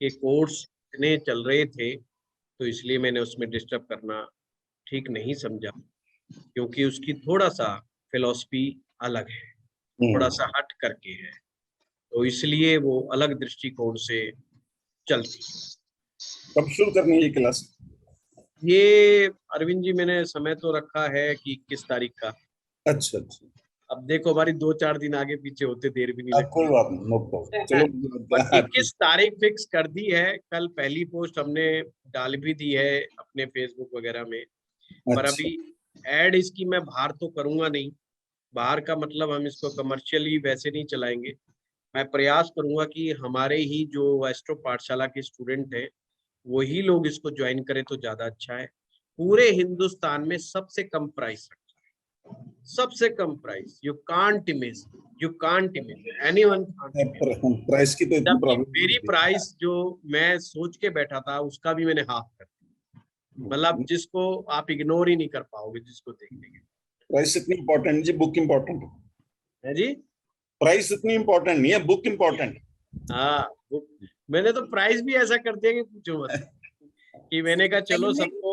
ये कोर्स इतने चल रहे थे, तो इसलिए मैंने उसमें डिस्टर्ब करना ठीक नहीं समझा, क्योंकि उसकी थोड़ा सा फिलॉसफी अलग है, थोड़ा सा हट करके है, तो इसलिए वो अलग दृष्टिकोण से चलती। कब शुरू करनी है ये क्लास? ये अरविंद जी मैंने समय तो रखा है कि 21 तारीख का। अच्छा अच्छा, अब देखो हमारी 2-4 दिन आगे पीछे होते देर भी नहीं लगती। कोई बात नहीं, नो प्रॉब्लम। चलो 21 तारीख फिक्स कर दी है। कल पहली पोस्ट हमने डाल भी दी है अपने फेसबुक वगैरह में, पर अच्छा, अभी ऐड इसकी मैं बाहर तो करूंगा नहीं। बाहर का मतलब हम इसको कमर्शियली वैसे नहीं चलाएंगे। मैं प्रयास करूंगा कि हमारे ही जो एस्ट्रो पाठशाला के स्टूडेंट हैं वही लोग इसको ज्वाइन करें तो ज्यादा अच्छा है। पूरे हिंदुस्तान में सबसे कम प्राइस रखा है, सबसे कम price. You can't imagine anyone. Price की तो इतनी जबकि प्रॉब्लम मेरी प्राइस जो मैं सोच के बैठा था उसका भी मैंने हाफ कर दिया, मतलब जिसको आप इग्नोर ही नहीं कर पाओगे जिसको देखेंगे। प्राइस इतनी इम्पोर्टेंट जी, बुक इम्पोर्टेंट है जी। प्राइस इतनी इम्पोर्टेंट नहीं है, बुक इम्पोर्टेंट। हाँ, मैंने तो प्राइस भी ऐसा कर दिया कि पूछो मत, कि मैंने कहा चलो सबको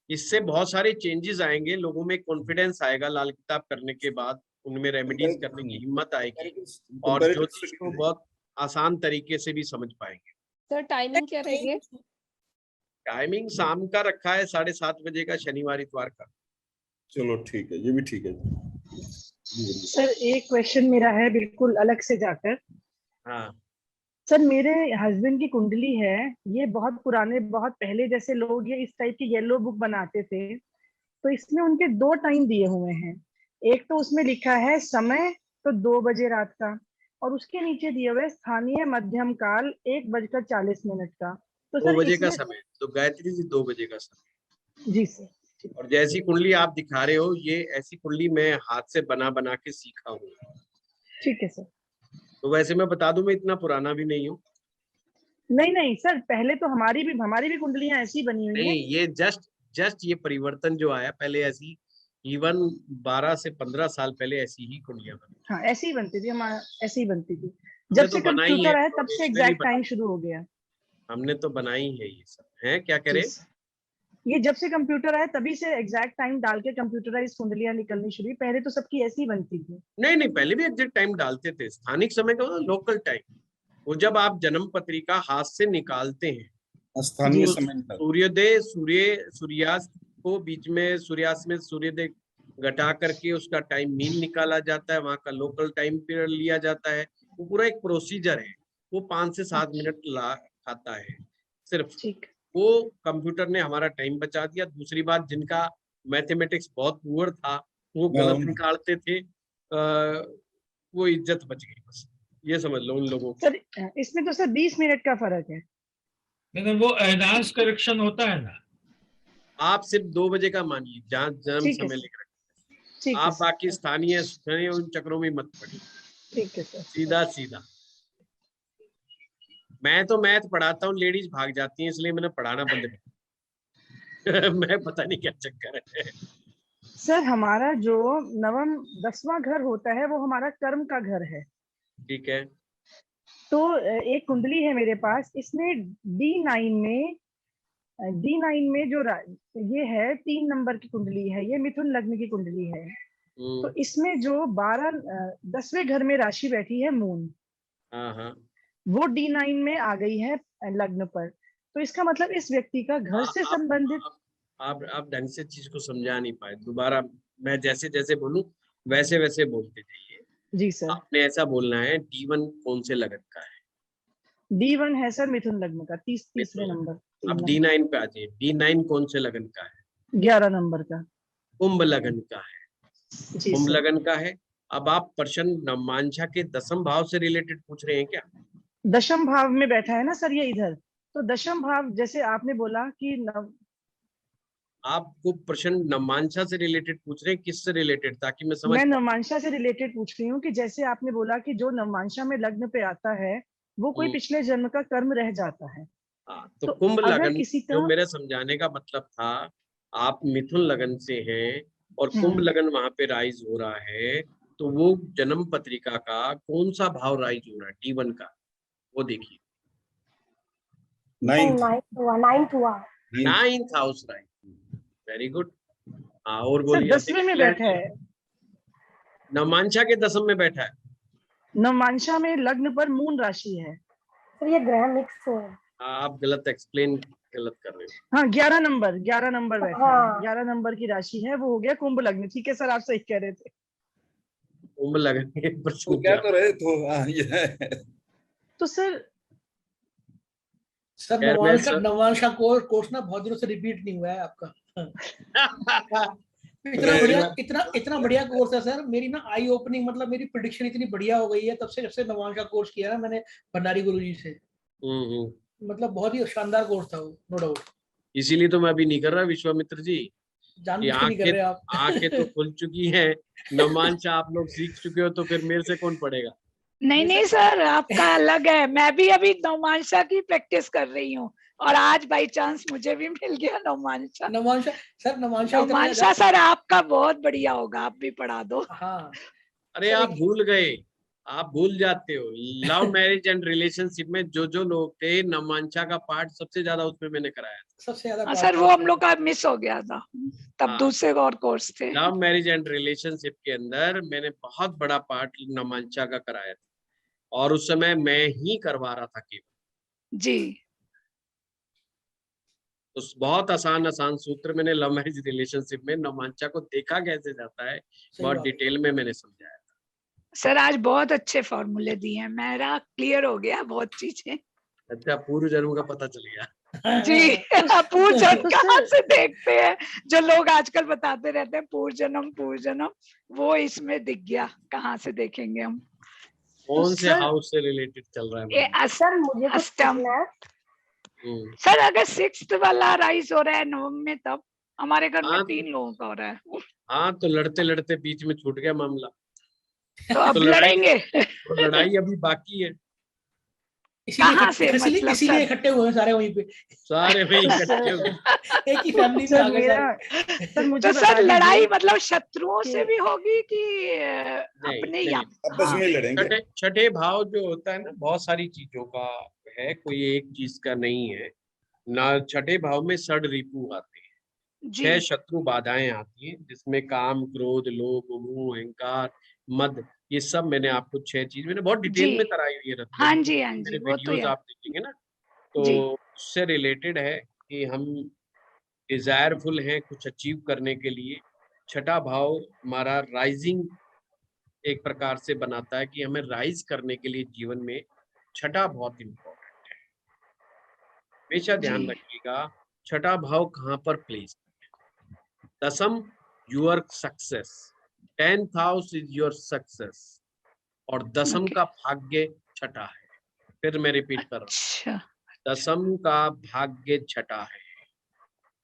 इससे बहुत सारे चेंजेस आएंगे, लोगों में कॉन्फिडेंस आएगा, लाल किताब करने के बाद उनमें रेमेडीज करने की हिम्मत आएगी और ज्योतिष को बहुत आसान तरीके से भी समझ पाएंगे। सर टाइमिंग क्या रहेगी? टाइमिंग शाम का रखा है 7:30 बजे का, शनिवार इतवार का। चलो ठीक है, ये भी ठीक है। सर एक क्वेश्चन मेरा है बिल्कुल अलग से जाकर। हाँ सर मेरे हस्बैंड की कुंडली है, ये बहुत पुराने बहुत पहले जैसे लोग ये इस टाइप की येलो बुक बनाते थे, तो इसमें उनके 2 टाइम दिए हुए हैं। एक तो उसमें लिखा है समय तो 2 बजे रात का, और उसके नीचे दिए हुए स्थानीय मध्यम काल 1:40 का। तो 2 सर बजे का इसमें समय, तो गायत्री जी 2 बजे का समय। जी सर। और जैसी कुंडली आप दिखा रहे हो, ये ऐसी कुंडली मैं हाथ से बना बना के सीखा हूँ। ठीक है सर। तो वैसे मैं बता दूं, मैं इतना पुराना भी नहीं हूँ। नहीं नहीं सर, पहले तो हमारी भी कुंडलियां ऐसी बनी हुई नहीं, हैं। ये जस्ट ये परिवर्तन जो आया, पहले ऐसी इवन 12 से 15 साल पहले ऐसी ही कुंडलियां बनी। हाँ ऐसी ही बनती थी, हमारा ऐसी ही बनती थी। हमने जब तो से बनाई है, कंप्यूटर आया तब से इसमें नहीं एग्जैक्ट टाइम बनाई, शुरू हो गया। हमने तो बनाई है ये सब। है क्या जी करे? सर। ये जब से कंप्यूटर आया तभी से एग्जैक्ट टाइम डाल के कंप्यूटराइज कुंडलियां निकलनी शुरू हुई, पहले तो सबकी ऐसी ही बनती थी। नहीं, पहले भी एग्जैक्ट टाइम डालते थे। स्थानिक समय का मतलब लोकल टाइम, वो जब आप जन्म पत्रिका हाथ से निकालते हैं, स्थानीय तो समय सूर्योदय सूर्यास्त को बीच में, सूर्यास्त में सूर्योदय घटा करके उसका टाइम मीन निकाला जाता है, वहां का लोकल टाइम पीरियड लिया जाता है। वो पूरा एक प्रोसीजर है, वो 5 से 7 मिनट खाता है सिर्फ। ठीक। वो कंप्यूटर ने हमारा टाइम बचा दिया। दूसरी बात, जिनका मैथमेटिक्स बहुत पुअर था वो गलत निकालते थे, वो इज्जत बच गई, बस ये समझ लो उन लोगों की। सर इसमें तो सर 20 मिनट का फर्क है। नहीं, वो एडवांस करेक्शन होता है ना। आप सिर्फ 2 बजे का मानिए, जहाँ जन्म ठीक है समय सर। लिख रखे, ठीक है आप सर। बाकी स्थानीय उन चक्रों में मत पड़िए, ठीक है सर। सीधा सीधा। मैं तो मैथ पढ़ाता हूँ, लेडीज भाग जाती हैं, इसलिए मैंने पढ़ाना बंद कर मैं पता नहीं क्या चक्कर है। सर हमारा जो नवम 10वां घर होता है वो हमारा कर्म का घर है। ठीक है। तो एक कुंडली है मेरे पास, इसमें D9 में जो ये है 3 नंबर की कुंडली है, ये मिथुन लग्न की कुंडली है। तो इसमें जो 10वें घर में राशि बैठी है मून, हाँ वो D9 में आ गई है लग्न पर। तो इसका मतलब इस व्यक्ति का घर से संबंधित। आप ढंग से चीज को समझा नहीं पाए। दोबारा मैं जैसे जैसे बोलूं वैसे वैसे बोलते जाइए। जी सर। आपने ऐसा बोलना है, D1 कौन से लगन का है? D1 है सर मिथुन लग्न का, तीसरे नंबर। अब D9 पे आ जाइए। D9 कौन से लगन का है? 11 नंबर का। कुंभ लगन का है। जी कुंभ सर। लगन का है। अब आप प्रश्न नवमांशा के 10वें भाव से रिलेटेड पूछ रहे हैं क्या? 10वें भाव में बैठा है ना सर ये इधर, तो 10वें भाव जैसे आपने बोला कि आपको प्रश्न नवमांशा से रिलेटेड पूछ रहे हैं, किससे रिलेटेड, ताकि मैं समझ मैं पाऊं। नवमांशा से रिलेटेड पूछ रही हूँ कि जैसे आपने बोला कि जो नवमांशा में लग्न पे आता है वो कोई पिछले जन्म का कर्म रह जाता है। हाँ, तो कुंभ अगर लगन, किसी का जो मेरे समझाने का मतलब था, आप मिथुन लगन से हैं और कुंभ हम्म, लगन वहां पे राइज हो रहा है, तो वो जन्म पत्रिका का कौन सा भाव राइज हो रहा है D1 का, वो देखिए। नाइन्थ नाइन्थ हुआ। 9th house, right, very good. हाँ, और सर बोलिए। 10वें में बैठा है। नवमांशा के 10th में बैठा है। नवमांशा में लग्न पर मून राशि है। सर ये ग्रह मिक्स हो। आप गलत एक्सप्लेन गलत कर रहे हो। हाँ 11 नंबर बैठा है। हाँ। 11 नंबर की राशि है, वो हो गया कुंभ लग्न। ठीक है सर, आप सही कह रहे थे। कुंभ लग्न पर तो छूट क्या गया। तो रहे तो ये तो सर खैर, मैं सर नवांश का कोर्स ना बहुत दिनों से रिपीट नहीं हुआ है आपका। इतना बढ़िया कोर्स है सर। मेरी ना आई ओपनिंग, मतलब मेरी प्रेडिक्शन इतनी बढ़िया हो गई है तब से, जब से नवांश का कोर्स किया ना मैंने भंडारी गुरुजी से। मतलब बहुत ही शानदार कोर्स था वो, नो डाउट। इसीलिए तो मैं अभी नहीं कर रहा विश्वामित्र जी। जानबूझ के नहीं कर रहे आप। आंखें तो खुल चुकी हैं, नवमांशा आप लोग सीख चुके हो, तो फिर मेरे से कौन पढ़ेगा। नहीं सर, आपका अलग है। मैं भी अभी नवमांशा की प्रैक्टिस कर रही हूँ और आज बाई चांस मुझे भी मिल गया नवमांशा। नवमांशा सर आपका बहुत बढ़िया होगा, आप भी पढ़ा दो। हाँ। अरे आप भूल गए, आप भूल जाते हो। लव मैरिज एंड रिलेशनशिप में जो लोग थे, नवमांशा का पार्ट सबसे ज्यादा उसमें मैंने कराया था। सबसे ज्यादा सर वो हम लोग का मिस हो गया था, तब दूसरे और कोर्स थे। लव मैरिज एंड रिलेशनशिप के अंदर मैंने बहुत बड़ा पार्ट नवमांशा का कराया था, और उस समय मैं ही करवा रहा था केवल जी। उस बहुत आसान सूत्र मैंने लव मैरिज रिलेशनशिप में नवमांशा को देखा कैसे जाता है, बहुत डिटेल में मैंने समझाया था। सर आज बहुत अच्छे फॉर्मूले दिए हैं, मेरा क्लियर हो गया बहुत चीजें। अच्छा, पूर्व जन्म का पता चल गया। जी। पूर्व जन्म कहाँ से देखते हैं, जो लोग आजकल बताते रहते हैं पूर्व जन्म, वो इसमें दिख गया। कहाँ से देखेंगे हम। कौन से हाउस से रिलेटेड चल रहा है? सर मुझे कुछ पूछना है। सर अगर 6th वाला राइज हो रहा है नवम में, तब हमारे घर में 3 लोगों का हो रहा है। हाँ, तो लड़ते लड़ते बीच में छूट गया मामला। तो अब लड़ेंगे। तो लड़ाई अभी बाकी है। इसीलिए इकट्ठे हुए सारे वहीं पे। सारे वहीं इकट्ठे हुए, एक ही फैमिली में आ गए। तो सर लड़ाई मतलब शत्रुओं से भी होगी कि अपने ही? आपस में लड़ेंगे। छठे भाव जो होता है ना, बहुत सारी चीजों का है, कोई एक चीज का नहीं है ना। छठे भाव में षड रिपु आते हैं, 6 शत्रु बाधाएं आती हैं, जिसमें काम, क्रोध, लोभ, मोह, अहंकार, मद, ये सब मैंने आपको 6 चीज मैंने बहुत डिटेल में कराई हुई है। हाँ जी, मेरे वो तो वीडियोस आप देखेंगे ना, तो उससे रिलेटेड है कि हम डिजायरफुल हैं कुछ अचीव करने के लिए। छठा भाव हमारा राइजिंग एक प्रकार से बनाता है कि हमें राइज करने के लिए जीवन में छठा बहुत इम्पोर्टेंट है। हमेशा ध्यान रखिएगा छठा भाव कहाँ पर प्लेस है। दसम your success, 10th house is your success, और दसम का भाग्य छठा है। फिर मैं रिपीट कर रहा हूँ, दसम का भाग्य छठा है,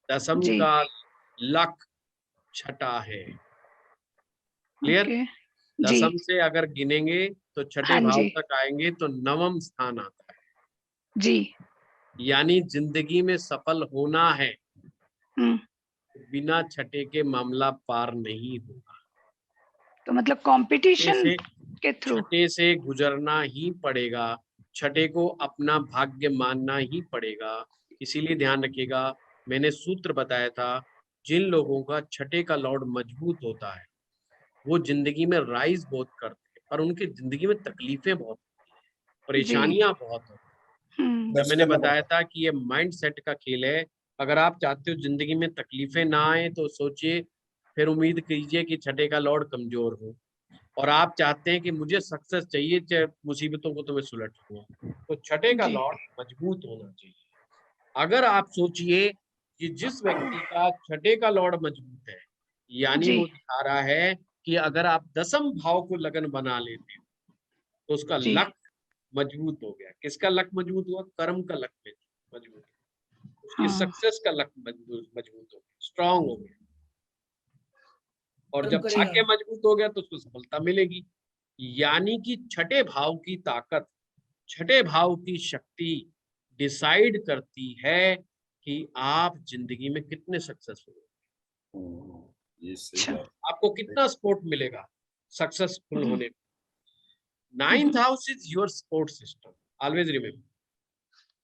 दसम का लक छठा है। क्लियर? दसम से अगर गिनेंगे तो छठे भाव तक आएंगे तो नवम स्थान आता है जी। यानी जिंदगी में सफल होना है, बिना छठे के मामला पार नहीं होगा। तो मतलब कंपटीशन के थ्रू छठे से गुजरना ही पड़ेगा, छठे को अपना भाग्य मानना ही पड़ेगा। इसीलिए ध्यान रखिएगा, मैंने सूत्र बताया था, जिन लोगों का छठे का लॉर्ड मजबूत होता है वो जिंदगी में राइज बहुत करते हैं, और उनकी जिंदगी में तकलीफें बहुत होती हैं, परेशानियां बहुत होती हैं। मैंने बताया था कि ये माइंड सेट का खेल है। अगर आप चाहते हो जिंदगी में तकलीफें ना आए तो सोचिए, फिर उम्मीद कीजिए कि छठे का लॉर्ड कमजोर हो, और आप चाहते हैं कि मुझे सक्सेस चाहिए, चाहे मुसीबतों को तो मैं सुलट लूंगा, तो छठे का लॉर्ड मजबूत होना चाहिए। अगर आप सोचिए कि जिस व्यक्ति का छठे का लॉर्ड मजबूत है, यानी वो दिखा रहा है कि अगर आप दसम भाव को लगन बना लेते हो तो उसका लक मजबूत हो गया। किसका लक मजबूत हुआ? कर्म का लक मजबूत, उसकी सक्सेस का लक मजबूत हो गया, स्ट्रांग हो गया। और जब भाग्य मजबूत हो गया तो उसको सफलता मिलेगी। यानी कि छठे भाव की ताकत, छठे भाव की शक्ति डिसाइड करती है कि आप जिंदगी में कितने सक्सेसफुल हो, आपको कितना सपोर्ट मिलेगा सक्सेसफुल होने में। 9th house is your support system, always remember.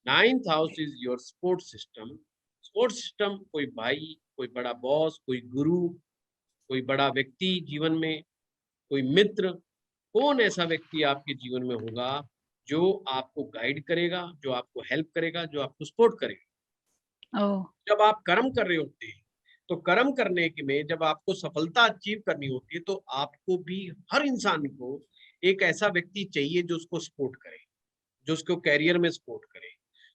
9th house is your support system. Support system कोई भाई, कोई बड़ा बॉस, कोई गुरु, कोई बड़ा व्यक्ति जीवन में, कोई मित्र। कौन ऐसा व्यक्ति आपके जीवन में होगा जो आपको गाइड करेगा, जो आपको हेल्प करेगा, जो आपको सपोर्ट करेगा। जब आप कर्म कर रहे होते हैं तो कर्म करने के में जब आपको सफलता अचीव करनी होती है तो आपको भी, हर इंसान को एक ऐसा व्यक्ति चाहिए जो उसको सपोर्ट करे, जो उसको कैरियर में सपोर्ट करे।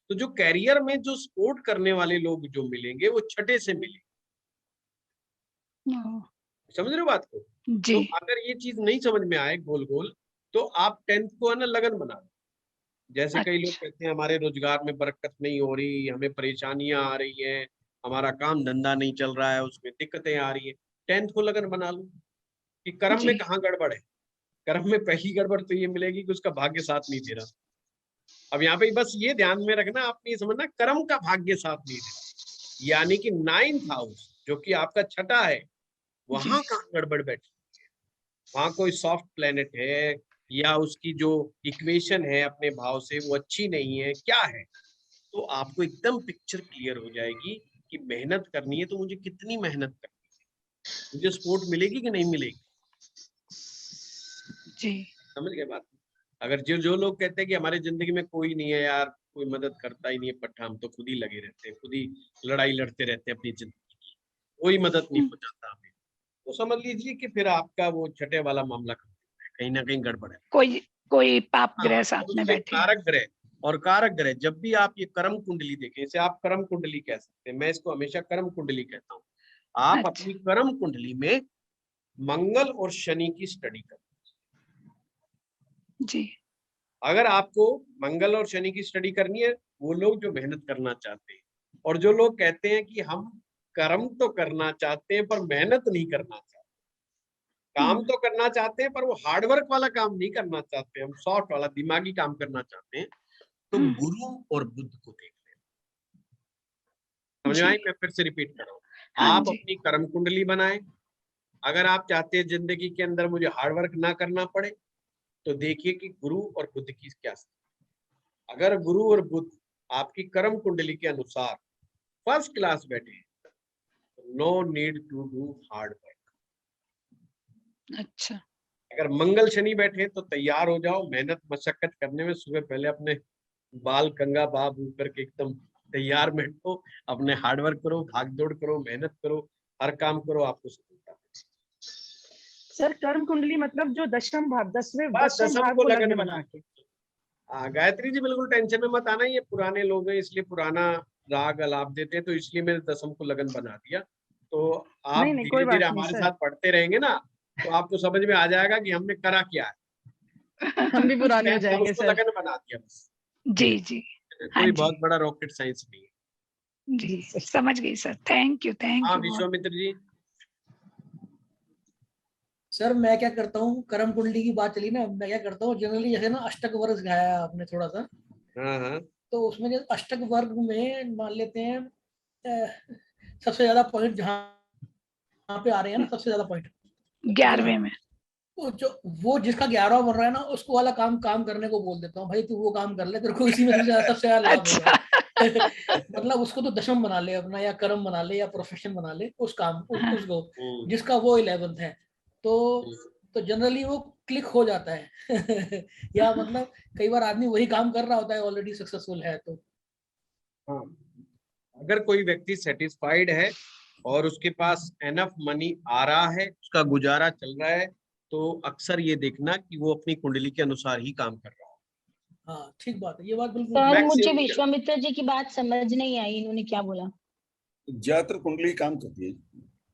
तो जो कैरियर में जो सपोर्ट करने वाले लोग जो मिलेंगे वो छठे से मिलेंगे। समझ रहे हो बात को? तो अगर ये चीज नहीं समझ में आए गोल गोल, तो आप 10th को है ना लगन बना लो। जैसे कई लोग कहते हैं हमारे रोजगार में बरकत नहीं हो रही, हमें परेशानियां आ रही हैं, हमारा काम धंधा नहीं चल रहा है, उसमें दिक्कतें आ रही है। 10th को लगन बना लो कि कर्म में कहाँ गड़बड़ है। कर्म में पहली गड़बड़ तो ये मिलेगी कि उसका भाग्य साथ नहीं दे रहा। अब यहाँ पे बस ये ध्यान में रखना, आपने ये समझना कर्म का भाग्य साथ नहीं दे रहा, यानी कि 9th हाउस जो कि आपका छठा है, वहां कहाँ गड़बड़ बैठी है, वहां कोई सॉफ्ट प्लेनेट है या उसकी जो इक्वेशन है अपने भाव से वो अच्छी नहीं है, क्या है। तो आपको एकदम पिक्चर क्लियर हो जाएगी कि मेहनत करनी है तो मुझे कितनी मेहनत करनी है, मुझे सपोर्ट मिलेगी कि नहीं मिलेगी। जी समझ गए बात? अगर जो लोग कहते हैं कि हमारे जिंदगी में कोई नहीं है यार, कोई मदद करता ही नहीं है, पट्टा हम तो खुद ही लगे रहते हैं, खुद ही लड़ाई लड़ते रहते हैं अपनी जिंदगी की, कोई मदद नहीं पहुंचाता हमें, तो समझ लीजिए कि फिर आपका वो छठे वाला मामला कहीं ना कहीं गड़बड़ है। कोई पाप ग्रह साथ में बैठे। कारक ग्रह और कारक ग्रह, जब भी आप ये कर्म कुंडली देखें, इसे आप कर्म कुंडली कह सकते हैं, मैं इसको हमेशा कर्म कुंडली कहता हूँ। आप अपनी कर्म कुंडली में मंगल और शनि की स्टडी करें जी। अगर आपको मंगल और शनि की स्टडी करनी है, वो लोग जो मेहनत करना चाहते हैं, और जो लोग कहते हैं कि हम कर्म तो करना चाहते हैं पर मेहनत नहीं करना चाहते, काम तो करना चाहते हैं पर वो हार्डवर्क वाला काम नहीं करना चाहते, हम सॉफ्ट वाला दिमागी काम करना चाहते हैं, तो गुरु और बुध को देख लें। समझ में आई? मैं फिर से रिपीट कर रहा हूँ, आप अपनी कर्म कुंडली बनाएं। अगर आप चाहते हैं जिंदगी के अंदर मुझे हार्डवर्क ना करना पड़े, तो देखिए कि गुरु और बुध की क्या स्थिति। अगर गुरु और बुध आपकी कर्म कुंडली के अनुसार फर्स्ट क्लास बैठे, no need to do hard work. अच्छा। अगर मंगल शनि बैठे तो तैयार हो जाओ, मेहनत मशक्कत करने में सुबह पहले अपने बाल कंगा बाब करके एकदम तैयार बैठो, अपने हार्डवर्क करो, भाग दौड़ करो, मेहनत करो, हर काम करो, आपको सफलता। सर कर्म कुंडली मतलब जो दशम भाव, दसवें भाव को लगन बना के। गायत्री जी बिल्कुल टेंशन में मत आना, ये पुराने लोग हैं इसलिए पुराना राग अलाप देते हैं, तो इसलिए मैंने दसम को लगन बना दिया। तो आप धीरे धीरे हमारे साथ पढ़ते रहेंगे ना, तो आपको समझ में आ जाएगा कि हमने करा क्या है। हम भी पुराने हो जाएंगे उसको सर। लगन बना दिया बस। जी जी, कोई बहुत बड़ा रॉकेट साइंस नहीं है। जी समझ गई सर, थैंक यू हाँ विश्वामित्र जी। सर मैं क्या करता हूँ, कर्म कुंडली की बात चली ना, मैं क्या करता हूँ जनरली, जैसे ना अष्टक वर्ग गाया आपने थोड़ा सा, तो उसमें जो अष्टक वर्ग में मान लेते हैं सबसे ज्यादा पॉइंट जहाँ पे आ रहे हैं ना, सबसे ज्यादा पॉइंट 11वें में, वो जिसका 11वां बन रहा है ना, उसको वाला काम करने को बोल देता हूँ, भाई तू वो काम कर ले, तेरे को इसी में सबसे ज्यादा लाभ होगा। मतलब उसको तो दशम बना ले अपना, या कर्म बना ले, या प्रोफेशन बना ले उस काम उसको, जिसका वो 11th है, तो जनरली वो क्लिक हो जाता है। या मतलब कई बार आदमी वही काम कर रहा होता है, ऑलरेडी सक्सेसफुल है तो। हाँ, अगर कोई व्यक्ति सेटिस्फाइड है और उसके पास एनफ मनी आ रहा है, उसका गुजारा चल रहा है, तो अक्सर ये देखना कि वो अपनी कुंडली के अनुसार ही काम कर रहा है। हाँ ठीक बात है, ये बात बिल्कुल। सर मुझे विश्वामित्र जी की बात समझ नहीं आई, इन्होंने क्या बोला? ज्यादातर कुंडली काम करती है,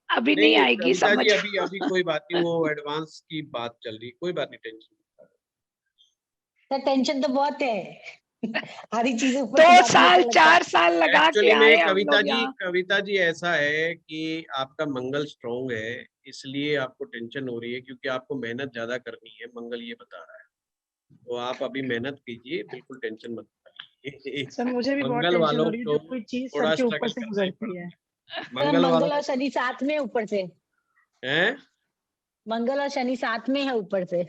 अभी नहीं आएगी समझ। अभी कोई बात नहीं, वो एडवांस की बात चल रही, कोई बात नहीं, टेंशन। सर टेंशन तो बहुत है, हरी चीजें 2 साल 4 साल लगा के आए हम लोग। कविता जी ऐसा है कि आपका मंगल स्ट्रॉन्ग है, इसलिए आपको टेंशन हो रही है, क्योंकि आपको मेहनत ज्यादा करनी है, मंगल ये बता रहा है। तो आप अभी मेहनत कीजिए, बिल्कुल टेंशन मत कीजिए। सर मुझे भी बहुत टेंशन हो रही है, जो कोई चीज सर के ऊपर से गुजरती है। मंगल और शनि साथ में ऊपर से हैं? मंगल और शनि साथ में है ऊपर से।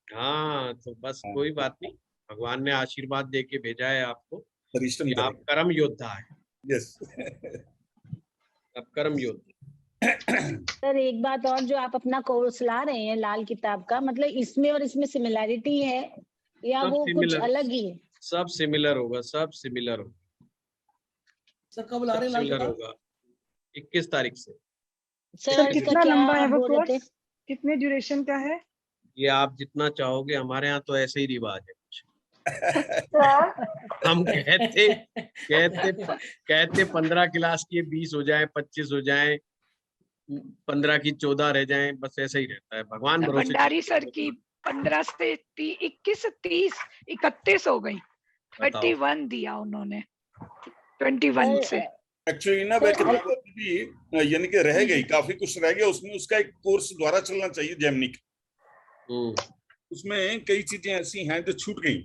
हाँ तो बस कोई बात नहीं, भगवान ने आशीर्वाद दे के भेजा है आपको, परिश्रम आप कर्म योद्धा है। यस, आप कर्म योद्धा। सर एक बात और, जो आप अपना कोर्स ला रहे हैं लाल किताब का, मतलब इसमें और इसमें सिमिलैरिटी है या वो कुछ अलग ही है? सब सिमिलर होगा, सब सिमिलर होगा। सर कब ला रहे हैं लाल किताब? होगा 21 तारीख से। सर कितना लंबा है वो कोर्स, कितने ड्यूरेशन का है? ये आप जितना चाहोगे, हमारे यहाँ तो ऐसे ही रिवाज है कुछ। हम कहते 15 क्लास की 20 हो जाए, 25 हो जाए, 15 की 14 रह जाए, बस ऐसा ही रहता है। भगवान भरोसे। भंडारी सर की 15 से 21 30 31 हो गई, 31 दिया उन्होंने 21 से। एक्चुअली ना वह किताब भी यानी कि रह गई, काफी कुछ रह गया उसमें। उसका एक कोर्स द्वारा चलना चाहिए जेमिनी का। उसमें कई चीजें ऐसी हैं जो छूट गई,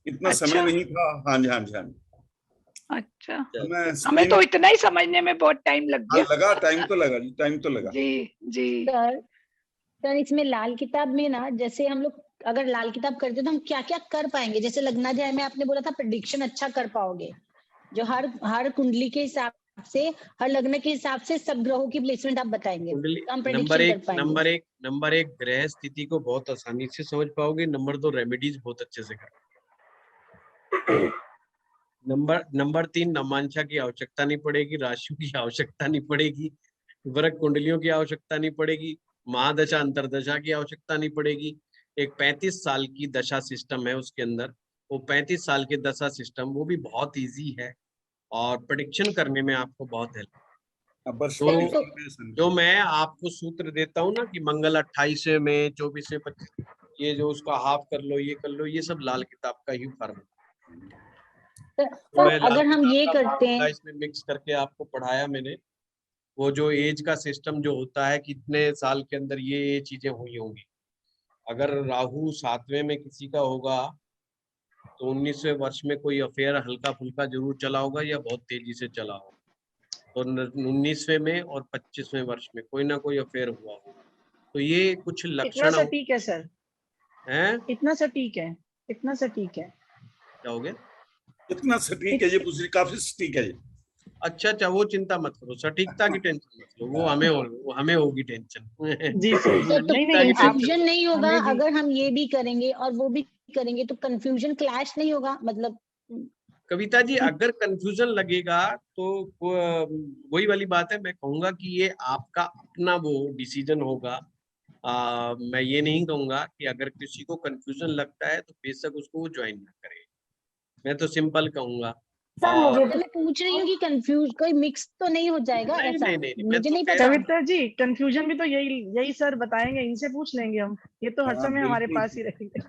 इतना समय नहीं था। हाँ जी, हाँ जी, हाँ जी। अच्छा, हमें तो इतना ही समझने में बहुत टाइम लग गया। लगा, टाइम तो लगा जी, टाइम तो लगा। जी जी सर इसमें लाल किताब में ना, जैसे हम लोग अगर लाल किताब करते तो हम क्या क्या कर पाएंगे? जैसे लग्नाध्याय में आपने बोला था प्रेडिक्शन अच्छा कर पाओगे, जो हर कुंडली के हिसाब से, हर लग्न के हिसाब से सब ग्रहों की प्लेसमेंट आप बताएंगे। नंबर एक ग्रह स्थिति को बहुत आसानी से समझ पाओगे। नंबर 2 रेमेडीज बहुत अच्छे से कर। नंबर 3 नवमांशा की आवश्यकता नहीं पड़ेगी, राशियों की आवश्यकता नहीं पड़ेगी, वर्ग कुंडलियों की आवश्यकता नहीं पड़ेगी, महादशा अंतरदशा की आवश्यकता नहीं पड़ेगी। एक 35 साल की दशा सिस्टम है उसके अंदर, वो 35 साल के दशा सिस्टम वो भी बहुत इजी है और प्रेडिक्शन करने में आपको बहुत हेल्प। जो मैं आपको सूत्र देता हूँ ना कि मंगल 28 में 24 में 25, ये जो उसका हाफ कर लो, ये कर लो, ये सब लाल किताब का ही फॉर्मूला। तो अगर हम ये करते हैं, इसमें मिक्स करके आपको पढ़ाया मैंने, वो जो एज का सिस्टम जो होता है, कितने साल के अंदर ये चीजें हुई होंगी। अगर राहु 7वें में किसी का होगा तो 19वें वर्ष में कोई अफेयर हल्का फुल्का जरूर चला होगा या बहुत तेजी से चला होगा। तो 19वें में और 25वें वर्ष में कोई ना कोई अफेयर हुआ होगा। तो ये कुछ लक्षण। इतना सटीक है सर? हैं? इतना सटीक है? इतना सटीक है? क्या हो गया? इतना सटीक है, ये पूछ रही, काफी सटीक है ये। अच्छा, वो चिंता मत करो, सटीकता की टेंशन मत लो, वो हमें होगी टेंशन। जी सर, कंफ्यूजन नहीं होगा अगर हम ये भी करेंगे और वो भी करेंगे तो कंफ्यूजन क्लैश नहीं होगा? मतलब कविता जी, अगर कंफ्यूजन लगेगा तो वही वाली बात है, मैं कहूंगा कि ये आपका अपना वो डिसीजन होगा। मैं ये नहीं कहूंगा कि अगर किसी को कंफ्यूजन लगता है तो बेशक उसको वो ज्वाइन ना करे। मैं तो सिंपल कहूंगा। मैं पूछ रही हूँ कि कंफ्यूज कोई मिक्स तो नहीं हो जाएगा? ऐसा मुझे नहीं पता। कविता जी, कंफ्यूजन भी तो यही सर बताएंगे, इनसे पूछ लेंगे हम, ये तो हर समय हमारे पास ही रहेंगे।